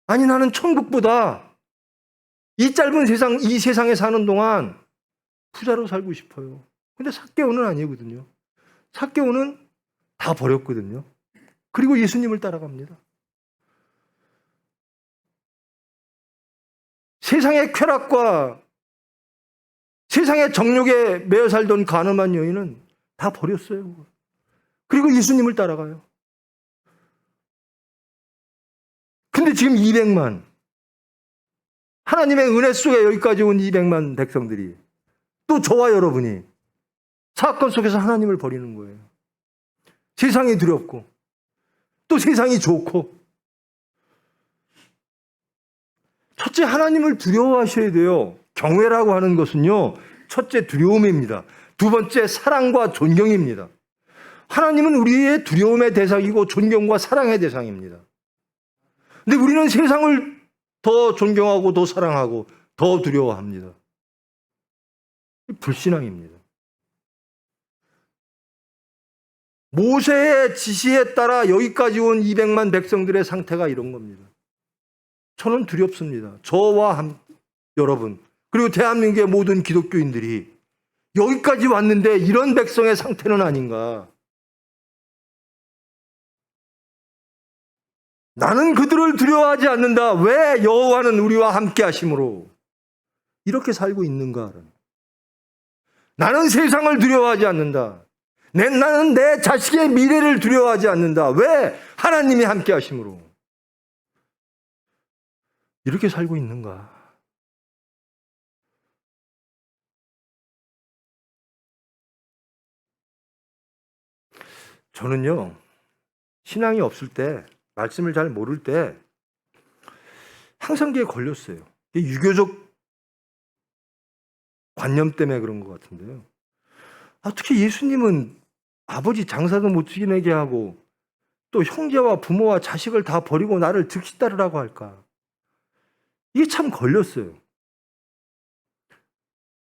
아니, 나는 천국보다 이 짧은 세상, 이 세상에 사는 동안 부자로 살고 싶어요. 근데 삭개오는 아니거든요. 삭개오는 다 버렸거든요. 그리고 예수님을 따라갑니다. 세상의 쾌락과 세상의 정욕에 매여 살던 가늠한 여인은 다 버렸어요. 그리고 예수님을 따라가요. 근데 지금 200만, 하나님의 은혜 속에 여기까지 온 200만 백성들이, 또 저와 여러분이 사건 속에서 하나님을 버리는 거예요. 세상이 두렵고 또 세상이 좋고. 첫째, 하나님을 두려워하셔야 돼요. 경외라고 하는 것은요, 첫째 두려움입니다. 두 번째, 사랑과 존경입니다. 하나님은 우리의 두려움의 대상이고 존경과 사랑의 대상입니다. 근데 우리는 세상을 더 존경하고 더 사랑하고 더 두려워합니다. 불신앙입니다. 모세의 지시에 따라 여기까지 온 200만 백성들의 상태가 이런 겁니다. 저는 두렵습니다. 저와 여러분, 그리고 대한민국의 모든 기독교인들이 여기까지 왔는데 이런 백성의 상태는 아닌가. 나는 그들을 두려워하지 않는다. 왜? 여호와는 우리와 함께 하심으로. 이렇게 살고 있는가? 나는 세상을 두려워하지 않는다. 나는 내 자식의 미래를 두려워하지 않는다. 왜? 하나님이 함께 하심으로. 이렇게 살고 있는가? 저는요, 신앙이 없을 때, 말씀을 잘 모를 때 항상 그게 걸렸어요. 유교적 관념 때문에 그런 것 같은데요. 어떻게 예수님은 아버지 장사도 못 지내게 하고 또 형제와 부모와 자식을 다 버리고 나를 즉시 따르라고 할까? 이게 참 걸렸어요.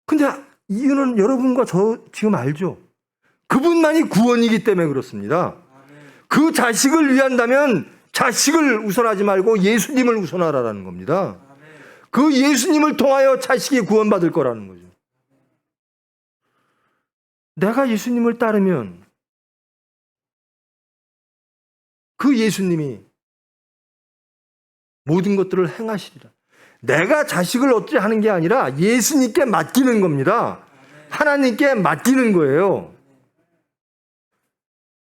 근데 이유는 여러분과 저 지금 알죠? 그분만이 구원이기 때문에 그렇습니다. 그 자식을 위한다면 자식을 우선하지 말고 예수님을 우선하라는 겁니다. 그 예수님을 통하여 자식이 구원받을 거라는 거죠. 내가 예수님을 따르면 그 예수님이 모든 것들을 행하시리라. 내가 자식을 어찌 하는 게 아니라 예수님께 맡기는 겁니다. 하나님께 맡기는 거예요.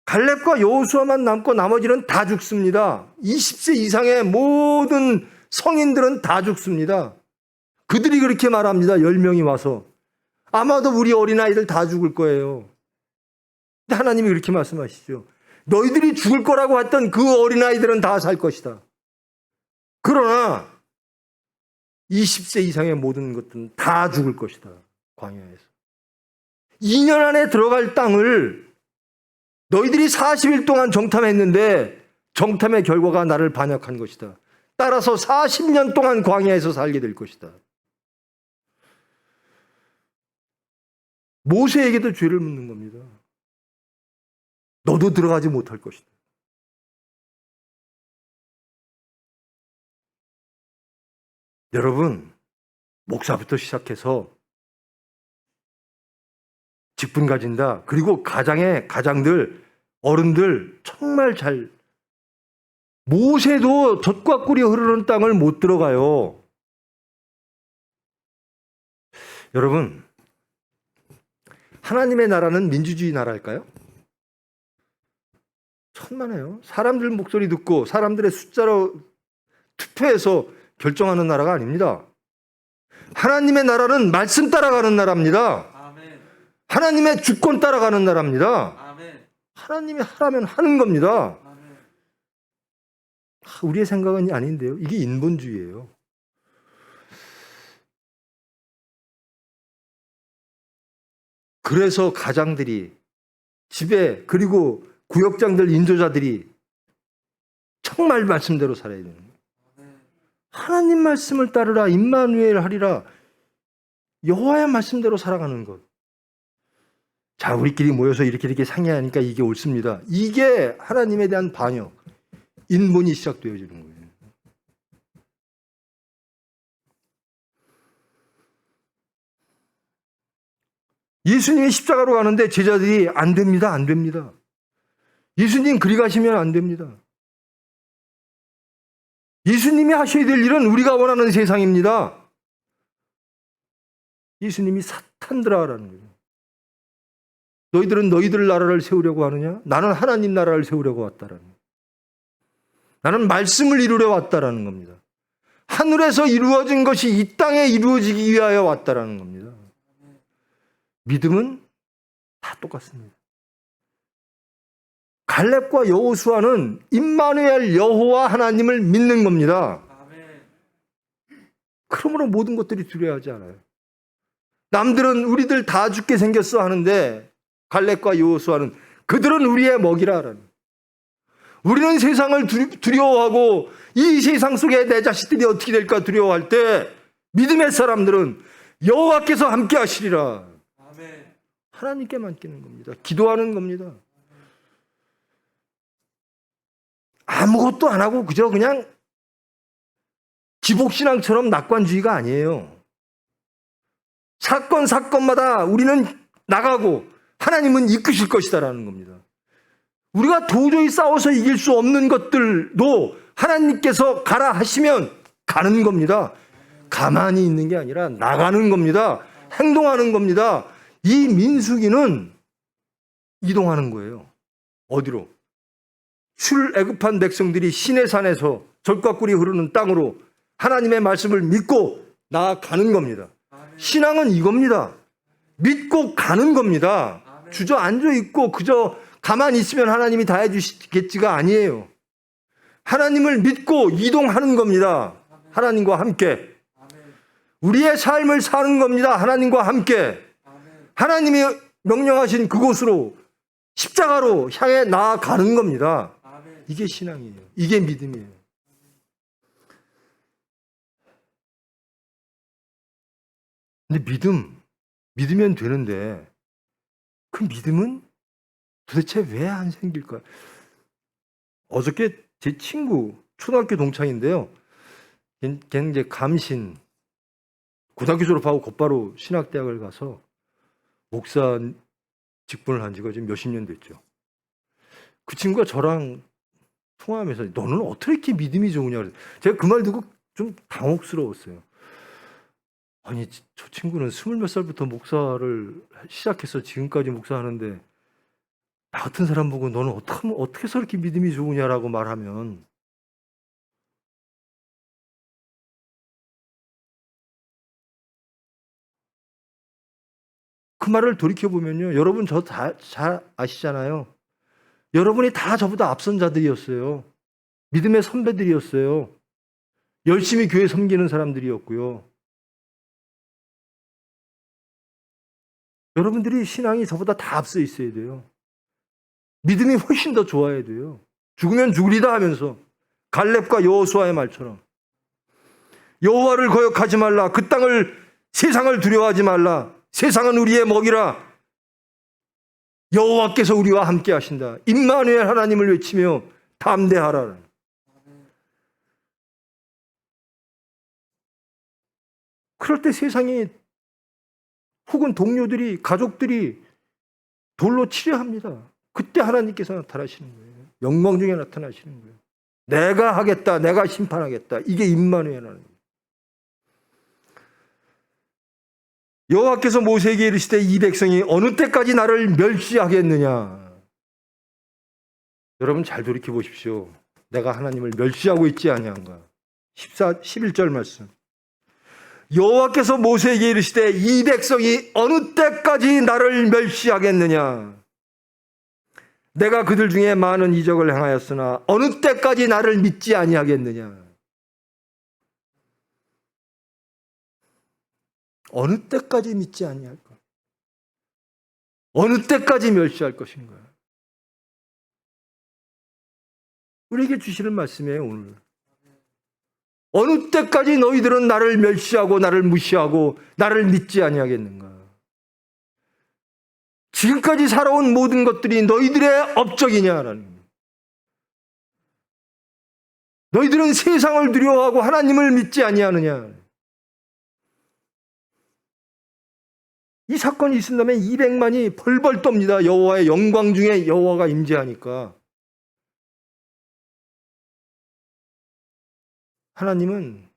갈렙과 여호수아만 남고 나머지는 다 죽습니다. 20세 이상의 모든 성인들은 다 죽습니다. 그들이 그렇게 말합니다. 10명이 와서. 아마도 우리 어린아이들 다 죽을 거예요. 근데 하나님이 그렇게 말씀하시죠. 너희들이 죽을 거라고 했던 그 어린아이들은 다 살 것이다. 그러나 20세 이상의 모든 것들은 다 죽을 것이다. 광야에서. 2년 안에 들어갈 땅을 너희들이 40일 동안 정탐했는데 정탐의 결과가 나를 반역한 것이다. 따라서 40년 동안 광야에서 살게 될 것이다. 모세에게도 죄를 묻는 겁니다. 너도 들어가지 못할 것이다. 여러분, 목사부터 시작해서 직분 가진다. 그리고 가장들, 어른들 정말 잘. 모세도 젖과 꿀이 흐르는 땅을 못 들어가요. 여러분, 하나님의 나라는 민주주의 나라일까요? 천만에요. 사람들 목소리 듣고 사람들의 숫자로 투표해서 결정하는 나라가 아닙니다. 하나님의 나라는 말씀 따라가는 나라입니다. 하나님의 주권 따라가는 나라입니다. 하나님이 하라면 하는 겁니다. 우리의 생각은 아닌데요. 이게 인본주의예요. 그래서 가장들이 집에 그리고 구역장들 인도자들이 정말 말씀대로 살아야 되는 거예요. 하나님 말씀을 따르라 임마누엘 하리라 여호와의 말씀대로 살아가는 것. 자, 우리끼리 모여서 이렇게 상의하니까 이게 옳습니다. 이게 하나님에 대한 반역, 인본이 시작되어지는 거예요. 예수님이 십자가로 가는데 제자들이 안 됩니다. 안 됩니다. 예수님 그리 가시면 안 됩니다. 예수님이 하셔야 될 일은 우리가 원하는 세상입니다. 예수님이 사탄들아라는 거예요. 너희들은 너희들 나라를 세우려고 하느냐? 나는 하나님 나라를 세우려고 왔다라는 거예요. 나는 말씀을 이루려 왔다라는 겁니다. 하늘에서 이루어진 것이 이 땅에 이루어지기 위하여 왔다라는 겁니다. 믿음은 다 똑같습니다. 갈렙과 여호수아는 임마누엘 여호와 하나님을 믿는 겁니다. 그러므로 모든 것들이 두려워하지 않아요. 남들은 우리들 다 죽게 생겼어 하는데 갈렙과 여호수아는 그들은 우리의 먹이라라는. 우리는 세상을 두려워하고 이 세상 속에 내 자식들이 어떻게 될까 두려워할 때 믿음의 사람들은 여호와께서 함께 하시리라. 하나님께 맡기는 겁니다. 기도하는 겁니다. 아무것도 안 하고 그냥 기복신앙처럼 낙관주의가 아니에요. 사건마다 우리는 나가고 하나님은 이끄실 것이다라는 겁니다. 우리가 도저히 싸워서 이길 수 없는 것들도 하나님께서 가라 하시면 가는 겁니다. 가만히 있는 게 아니라 나가는 겁니다. 행동하는 겁니다. 이 민수기는 이동하는 거예요. 어디로? 출애굽한 백성들이 시내산에서 젖과 꿀이 흐르는 땅으로 하나님의 말씀을 믿고 나아가는 겁니다. 신앙은 이겁니다. 믿고 가는 겁니다. 주저앉아 있고 그저 가만히 있으면 하나님이 다 해주시겠지가 아니에요. 하나님을 믿고 이동하는 겁니다. 하나님과 함께. 우리의 삶을 사는 겁니다. 하나님과 함께. 하나님이 명령하신 그곳으로 십자가로 향해 나아가는 겁니다. 이게 신앙이에요. 이게 믿음이에요. 근데 믿으면 되는데 그 믿음은 도대체 왜 안 생길까요? 어저께 제 친구, 초등학교 동창인데요. 걔는 이제 감신, 고등학교 졸업하고 곧바로 신학대학을 가서 목사 직분을 한 지가 지금 몇십 년 됐죠. 그 친구가 저랑 통화하면서 너는 어떻게 이렇게 믿음이 좋으냐 그래서 제가 그 말 듣고 좀 당혹스러웠어요. 아니 저 친구는 20몇 살부터 목사를 시작해서 지금까지 목사하는데 나 같은 사람 보고 너는 어떻게 해서 이렇게 믿음이 좋으냐라고 말하면 그 말을 돌이켜보면요. 여러분 저 다 잘 아시잖아요. 여러분이 다 저보다 앞선 자들이었어요. 믿음의 선배들이었어요. 열심히 교회 섬기는 사람들이었고요. 여러분들이 신앙이 저보다 다 앞서 있어야 돼요. 믿음이 훨씬 더 좋아야 돼요. 죽으면 죽으리다 하면서 갈렙과 여호수아의 말처럼 여호와를 거역하지 말라. 그 땅을 세상을 두려워하지 말라. 세상은 우리의 먹이라. 여호와께서 우리와 함께 하신다. 임마누엘 하나님을 외치며 담대하라. 그럴 때 세상이 혹은 동료들이 가족들이 돌로 치려 합니다. 그때 하나님께서 나타나시는 거예요. 영광 중에 나타나시는 거예요. 내가 하겠다. 내가 심판하겠다. 이게 임마누엘 하나님. 여호와께서 모세에게 이르시되 이 백성이 어느 때까지 나를 멸시하겠느냐. 여러분 잘 돌이켜 보십시오. 내가 하나님을 멸시하고 있지 아니한가. 11절 말씀. 여호와께서 모세에게 이르시되 이 백성이 어느 때까지 나를 멸시하겠느냐. 내가 그들 중에 많은 이적을 행하였으나 어느 때까지 나를 믿지 아니하겠느냐. 어느 때까지 믿지 아니할까? 어느 때까지 멸시할 것인가? 우리에게 주시는 말씀이에요, 오늘. 어느 때까지 너희들은 나를 멸시하고 나를 무시하고 나를 믿지 아니하겠는가? 지금까지 살아온 모든 것들이 너희들의 업적이냐라는 거예요. 너희들은 세상을 두려워하고 하나님을 믿지 아니하느냐? 이 사건이 있은다면 200만이 벌벌 떱니다. 여호와의 영광 중에 여호와가 임재하니까. 하나님은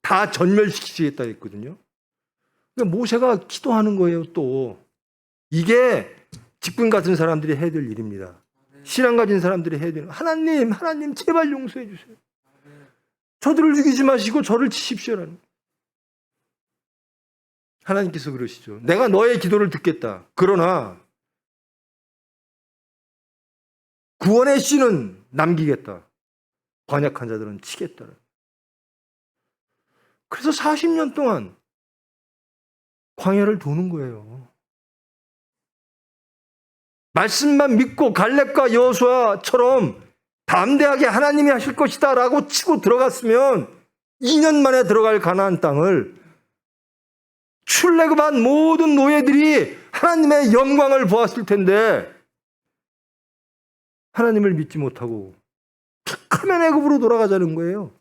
다 전멸시키시겠다 했거든요. 그러니까 모세가 기도하는 거예요. 또 이게 직분 같은 사람들이 해야 될 일입니다. 신앙 가진 사람들이 해야 되는. 하나님 제발 용서해 주세요. 저들을 죽이지 마시고 저를 치십시오라는. 하나님께서 그러시죠. 내가 너의 기도를 듣겠다. 그러나 구원의 씨는 남기겠다. 관약한 자들은 치겠다. 그래서 40년 동안 광야를 도는 거예요. 말씀만 믿고 갈렙과 여호수아처럼 담대하게 하나님이 하실 것이다 라고 치고 들어갔으면 2년 만에 들어갈 가나안 땅을 출애굽한 모든 노예들이 하나님의 영광을 보았을 텐데 하나님을 믿지 못하고 툭하면 애굽으로 돌아가자는 거예요.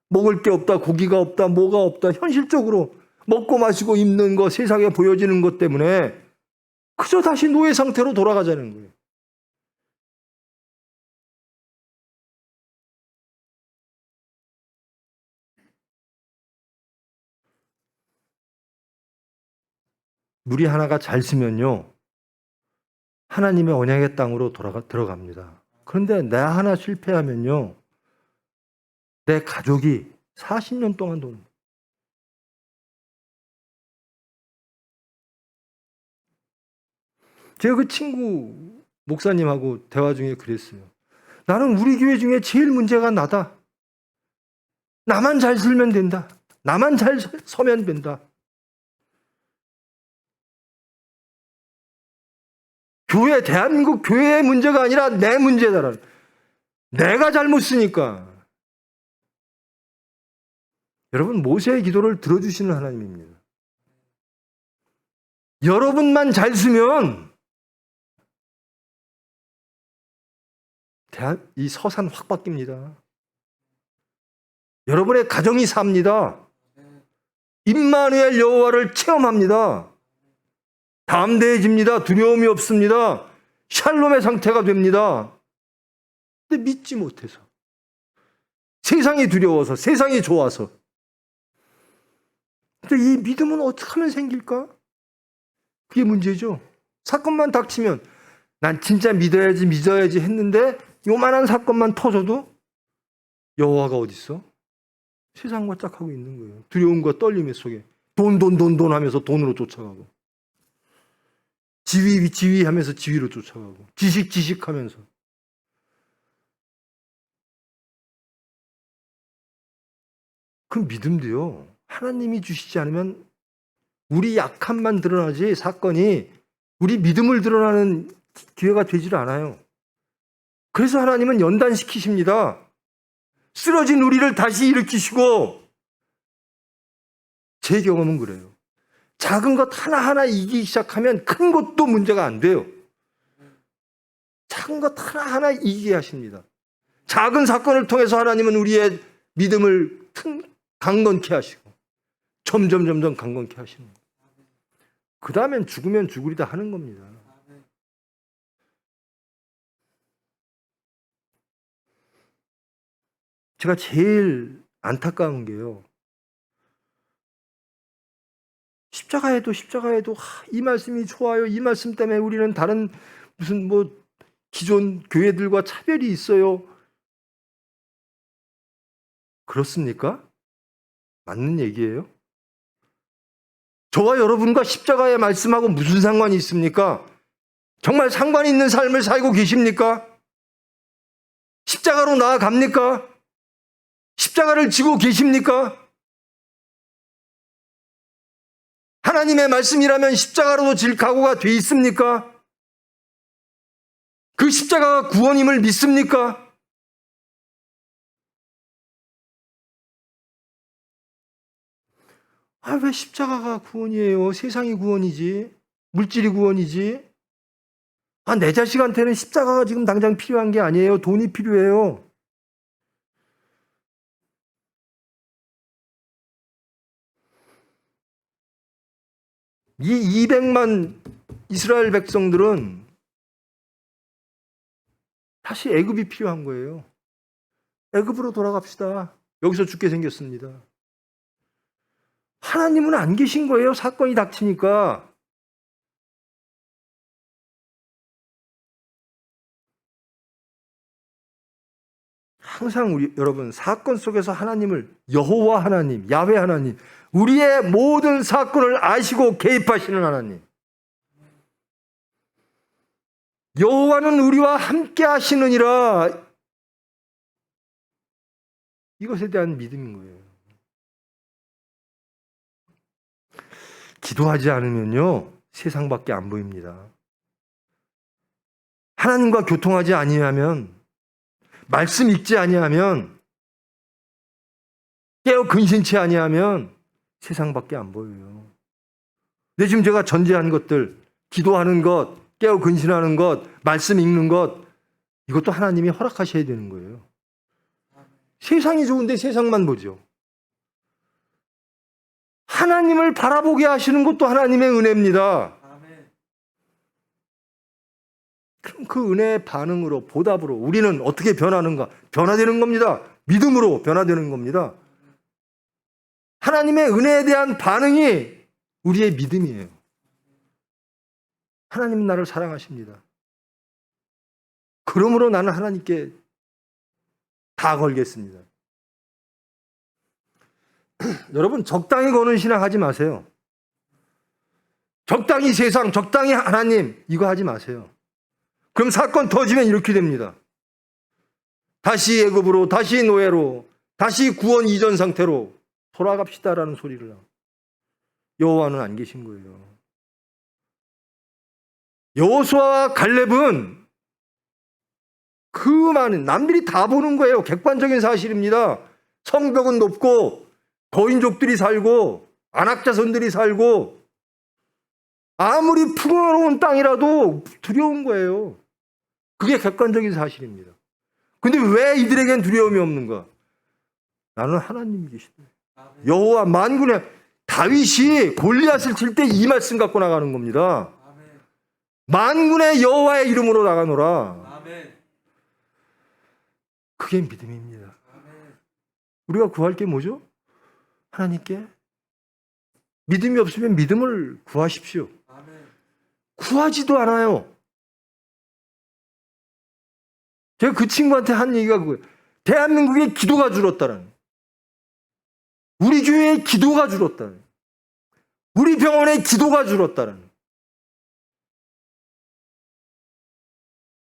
먹을 게 없다, 고기가 없다, 뭐가 없다. 현실적으로 먹고 마시고 입는 거, 세상에 보여지는 것 때문에 그저 다시 노예 상태로 돌아가자는 거예요. 물이 하나가 잘 쓰면요, 하나님의 언약의 땅으로 들어갑니다. 그런데 나 하나 실패하면요, 내 가족이 40년 동안 도는. 제가 그 친구 목사님하고 대화 중에 그랬어요. 나는 우리 교회 중에 제일 문제가 나다. 나만 잘 살면 된다. 나만 잘 서면 된다. 교회, 대한민국 교회의 문제가 아니라 내 문제다라는. 내가 잘못 쓰니까. 여러분, 모세의 기도를 들어주시는 하나님입니다. 여러분만 잘 쓰면 이 서산 확 바뀝니다. 여러분의 가정이 삽니다. 임마누엘 여호와를 체험합니다. 담대해집니다. 두려움이 없습니다. 샬롬의 상태가 됩니다. 근데 믿지 못해서, 세상이 두려워서, 세상이 좋아서. 근데 이 믿음은 어떻게 하면 생길까? 그게 문제죠. 사건만 닥치면 난 진짜 믿어야지 했는데 요만한 사건만 터져도 여호와가 어디 있어? 세상과 짝하고 있는 거예요. 두려움과 떨림 속에 돈 하면서 돈으로 쫓아가고, 지위 하면서 지위로 쫓아가고, 지식 하면서. 그 믿음도요, 하나님이 주시지 않으면 우리 약함만 드러나지 사건이 우리 믿음을 드러나는 기회가 되질 않아요. 그래서 하나님은 연단시키십니다. 쓰러진 우리를 다시 일으키시고. 제 경험은 그래요. 작은 것 하나하나 이기기 시작하면 큰 것도 문제가 안 돼요. 작은 것 하나하나 이기게 하십니다. 작은 사건을 통해서 하나님은 우리의 믿음을 강건케 하시고 점점 강건케 하시는 거예요. 그 다음엔 죽으면 죽으리다 하는 겁니다. 제가 제일 안타까운 게요, 십자가에도 이 말씀이 좋아요. 이 말씀 때문에 우리는 다른 무슨 기존 교회들과 차별이 있어요. 그렇습니까? 맞는 얘기예요? 저와 여러분과 십자가의 말씀하고 무슨 상관이 있습니까? 정말 상관이 있는 삶을 살고 계십니까? 십자가로 나아갑니까? 십자가를 지고 계십니까? 하나님의 말씀이라면 십자가로도 질 각오가 돼 있습니까? 그 십자가가 구원임을 믿습니까? 왜 십자가가 구원이에요? 세상이 구원이지, 물질이 구원이지. 내 자식한테는 십자가가 지금 당장 필요한 게 아니에요. 돈이 필요해요. 이 200만 이스라엘 백성들은 다시 애굽이 필요한 거예요. 애굽으로 돌아갑시다. 여기서 죽게 생겼습니다. 하나님은 안 계신 거예요. 사건이 닥치니까. 항상 여러분, 사건 속에서 하나님을, 여호와 하나님, 야훼 하나님, 우리의 모든 사건을 아시고 개입하시는 하나님, 여호와는 우리와 함께 하시느니라, 이것에 대한 믿음인 거예요. 기도하지 않으면요, 세상밖에 안 보입니다. 하나님과 교통하지 아니하면, 말씀 읽지 아니하면, 깨어 근신치 아니하면 세상밖에 안 보여요. 근데 지금 제가 전제한 것들, 기도하는 것, 깨어 근신하는 것, 말씀 읽는 것, 이것도 하나님이 허락하셔야 되는 거예요. 세상이 좋은데 세상만 보죠. 하나님을 바라보게 하시는 것도 하나님의 은혜입니다. 그럼 그 은혜의 반응으로, 보답으로 우리는 어떻게 변하는가? 변화되는 겁니다. 믿음으로 변화되는 겁니다. 하나님의 은혜에 대한 반응이 우리의 믿음이에요. 하나님은 나를 사랑하십니다. 그러므로 나는 하나님께 다 걸겠습니다. 여러분, 적당히 거는 신앙 하지 마세요. 적당히 세상, 적당히 하나님, 이거 하지 마세요. 그럼 사건 터지면 이렇게 됩니다. 다시 애굽으로, 다시 노예로, 다시 구원 이전 상태로 돌아갑시다라는 소리를 하고, 여호와는 안 계신 거예요. 여호수아와 갈렙은 그 많은 남들이 다 보는 거예요. 객관적인 사실입니다. 성벽은 높고 거인족들이 살고 안악자손들이 살고 아무리 풍요로운 땅이라도 두려운 거예요. 그게 객관적인 사실입니다. 근데 왜 이들에겐 두려움이 없는가? 나는 하나님이 계시다. 여호와 만군의 다윗이 골리앗을 칠 때 이 말씀 갖고 나가는 겁니다. 만군의 여호와의 이름으로 나가노라. 그게 믿음입니다. 우리가 구할 게 뭐죠? 하나님께 믿음이 없으면 믿음을 구하십시오. 구하지도 않아요. 제가 그 친구한테 한 얘기가 그거예요. 대한민국의 기도가 줄었다는, 우리 교회의 기도가 줄었다는, 우리 병원의 기도가 줄었다는.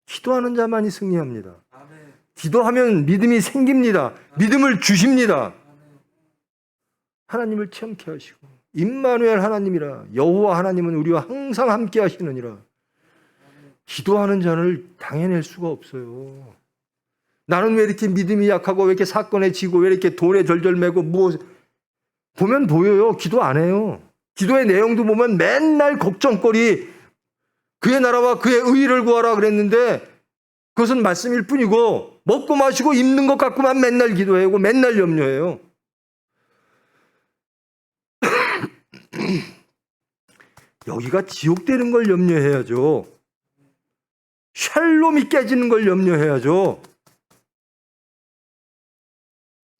기도하는 자만이 승리합니다. 기도하면 믿음이 생깁니다. 믿음을 주십니다. 하나님을 체험케 하시고, 임마누엘 하나님이라, 여호와 하나님은 우리와 항상 함께 하시느니라. 기도하는 자를 당해낼 수가 없어요. 나는 왜 이렇게 믿음이 약하고, 왜 이렇게 사건에 지고, 왜 이렇게 돈에 절절매고, 보면 보여요. 기도 안 해요. 기도의 내용도 보면 맨날 걱정거리, 그의 나라와 그의 의의를 구하라 그랬는데 그것은 말씀일 뿐이고, 먹고 마시고 입는 것 갖고만 맨날 기도하고 맨날 염려해요. 여기가 지옥되는 걸 염려해야죠. 샬롬이 깨지는 걸 염려해야죠.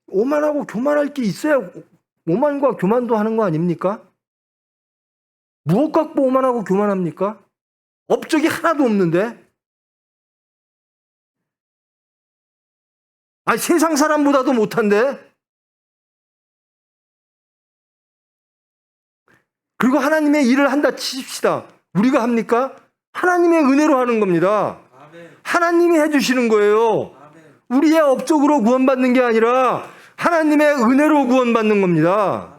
오만하고 교만할 게 있어야 오만과 교만도 하는 거 아닙니까? 무엇 갖고 오만하고 교만합니까? 업적이 하나도 없는데? 아니, 세상 사람보다도 못한데? 그리고 하나님의 일을 한다 치십시다. 우리가 합니까? 하나님의 은혜로 하는 겁니다. 하나님이 해주시는 거예요. 우리의 업적으로 구원받는 게 아니라 하나님의 은혜로 구원받는 겁니다.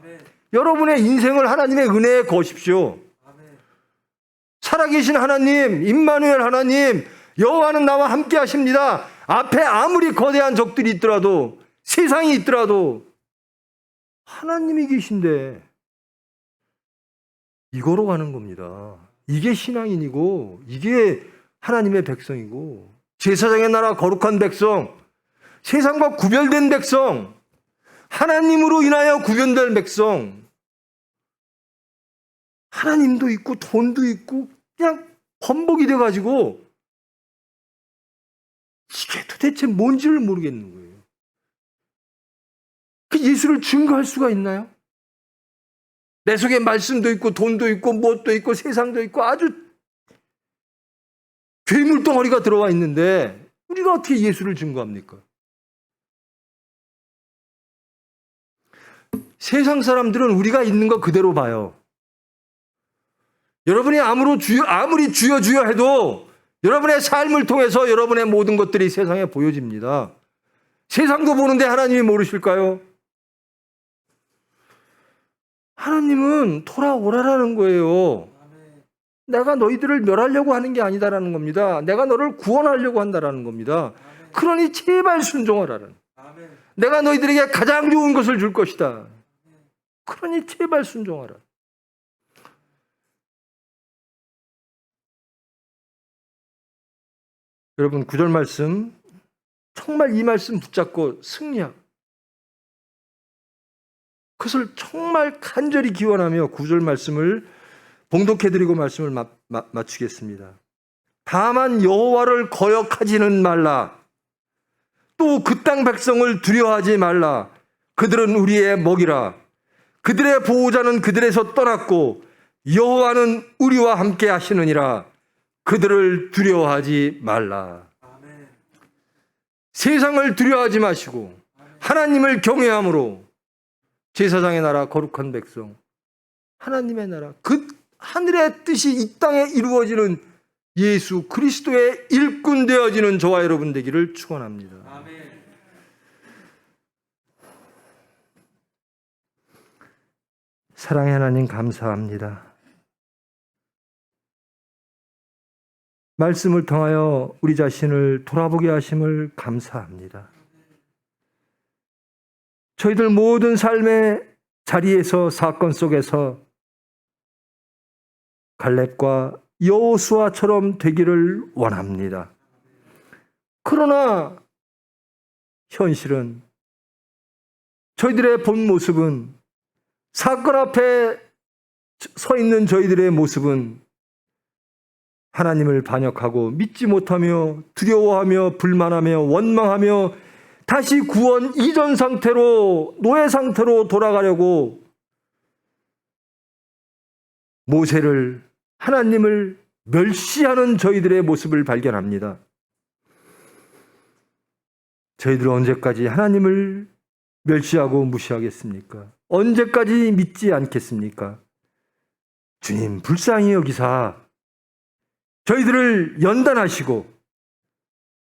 여러분의 인생을 하나님의 은혜에 거십시오. 살아계신 하나님, 임마누엘 하나님, 여호와는 나와 함께 하십니다. 앞에 아무리 거대한 적들이 있더라도, 세상이 있더라도 하나님이 계신데 이거로 가는 겁니다. 이게 신앙인이고, 이게 하나님의 백성이고, 제사장의 나라 거룩한 백성, 세상과 구별된 백성, 하나님으로 인하여 구별된 백성. 하나님도 있고 돈도 있고 그냥 번복이 돼가지고 이게 도대체 뭔지를 모르겠는 거예요. 그 예수를 증거할 수가 있나요? 내 속에 말씀도 있고 돈도 있고 무엇도 있고 세상도 있고 아주 괴물덩어리가 들어와 있는데 우리가 어떻게 예수를 증거합니까? 세상 사람들은 우리가 있는 거 그대로 봐요. 여러분이 아무리 주여 주여 해도 여러분의 삶을 통해서 여러분의 모든 것들이 세상에 보여집니다. 세상도 보는데 하나님이 모르실까요? 하나님은 돌아오라라는 거예요. 내가 너희들을 멸하려고 하는 게 아니다라는 겁니다. 내가 너를 구원하려고 한다라는 겁니다. 그러니 제발 순종하라는. 내가 너희들에게 가장 좋은 것을 줄 것이다. 그러니 제발 순종하라. 여러분, 9절 말씀, 정말 이 말씀 붙잡고 승리하고 그것을 정말 간절히 기원하며 9절 말씀을 봉독해드리고 말씀을 마치겠습니다. 다만 여호와를 거역하지는 말라. 또 그 땅 백성을 두려워하지 말라. 그들은 우리의 먹이라. 그들의 보호자는 그들에서 떠났고 여호와는 우리와 함께 하시느니라. 그들을 두려워하지 말라. 세상을 두려워하지 마시고 하나님을 경외함으로 제사장의 나라 거룩한 백성, 하나님의 나라, 그 하늘의 뜻이 이 땅에 이루어지는 예수 그리스도의 일꾼 되어지는 저와 여러분 되기를 축원합니다. 사랑의 하나님 감사합니다. 말씀을 통하여 우리 자신을 돌아보게 하심을 감사합니다. 저희들 모든 삶의 자리에서 사건 속에서 갈렙과 여호수아처럼 되기를 원합니다. 그러나 현실은 저희들의 본 모습은 사건 앞에 서 있는 저희들의 모습은 하나님을 반역하고 믿지 못하며 두려워하며 불만하며 원망하며 다시 구원 이전 상태로 노예 상태로 돌아가려고 모세를 하나님을 멸시하는 저희들의 모습을 발견합니다. 저희들은 언제까지 하나님을 멸시하고 무시하겠습니까? 언제까지 믿지 않겠습니까? 주님 불쌍히 여기사 저희들을 연단하시고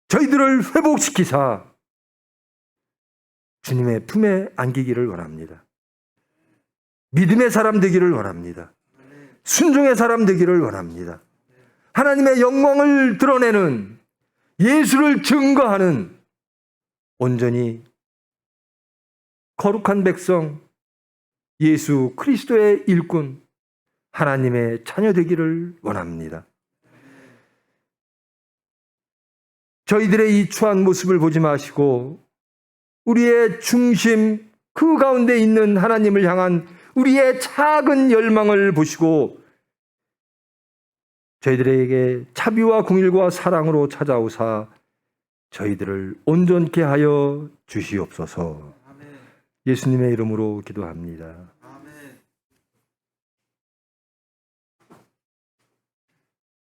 저희들을 회복시키사 주님의 품에 안기기를 원합니다. 믿음의 사람 되기를 원합니다. 순종의 사람 되기를 원합니다. 하나님의 영광을 드러내는 예수를 증거하는 온전히 거룩한 백성 예수 그리스도의 일꾼 하나님의 자녀 되기를 원합니다. 저희들의 이 추한 모습을 보지 마시고 우리의 중심 그 가운데 있는 하나님을 향한 우리의 작은 열망을 보시고 저희들에게 자비와 긍휼과 사랑으로 찾아오사 저희들을 온전케 하여 주시옵소서. 예수님의 이름으로 기도합니다.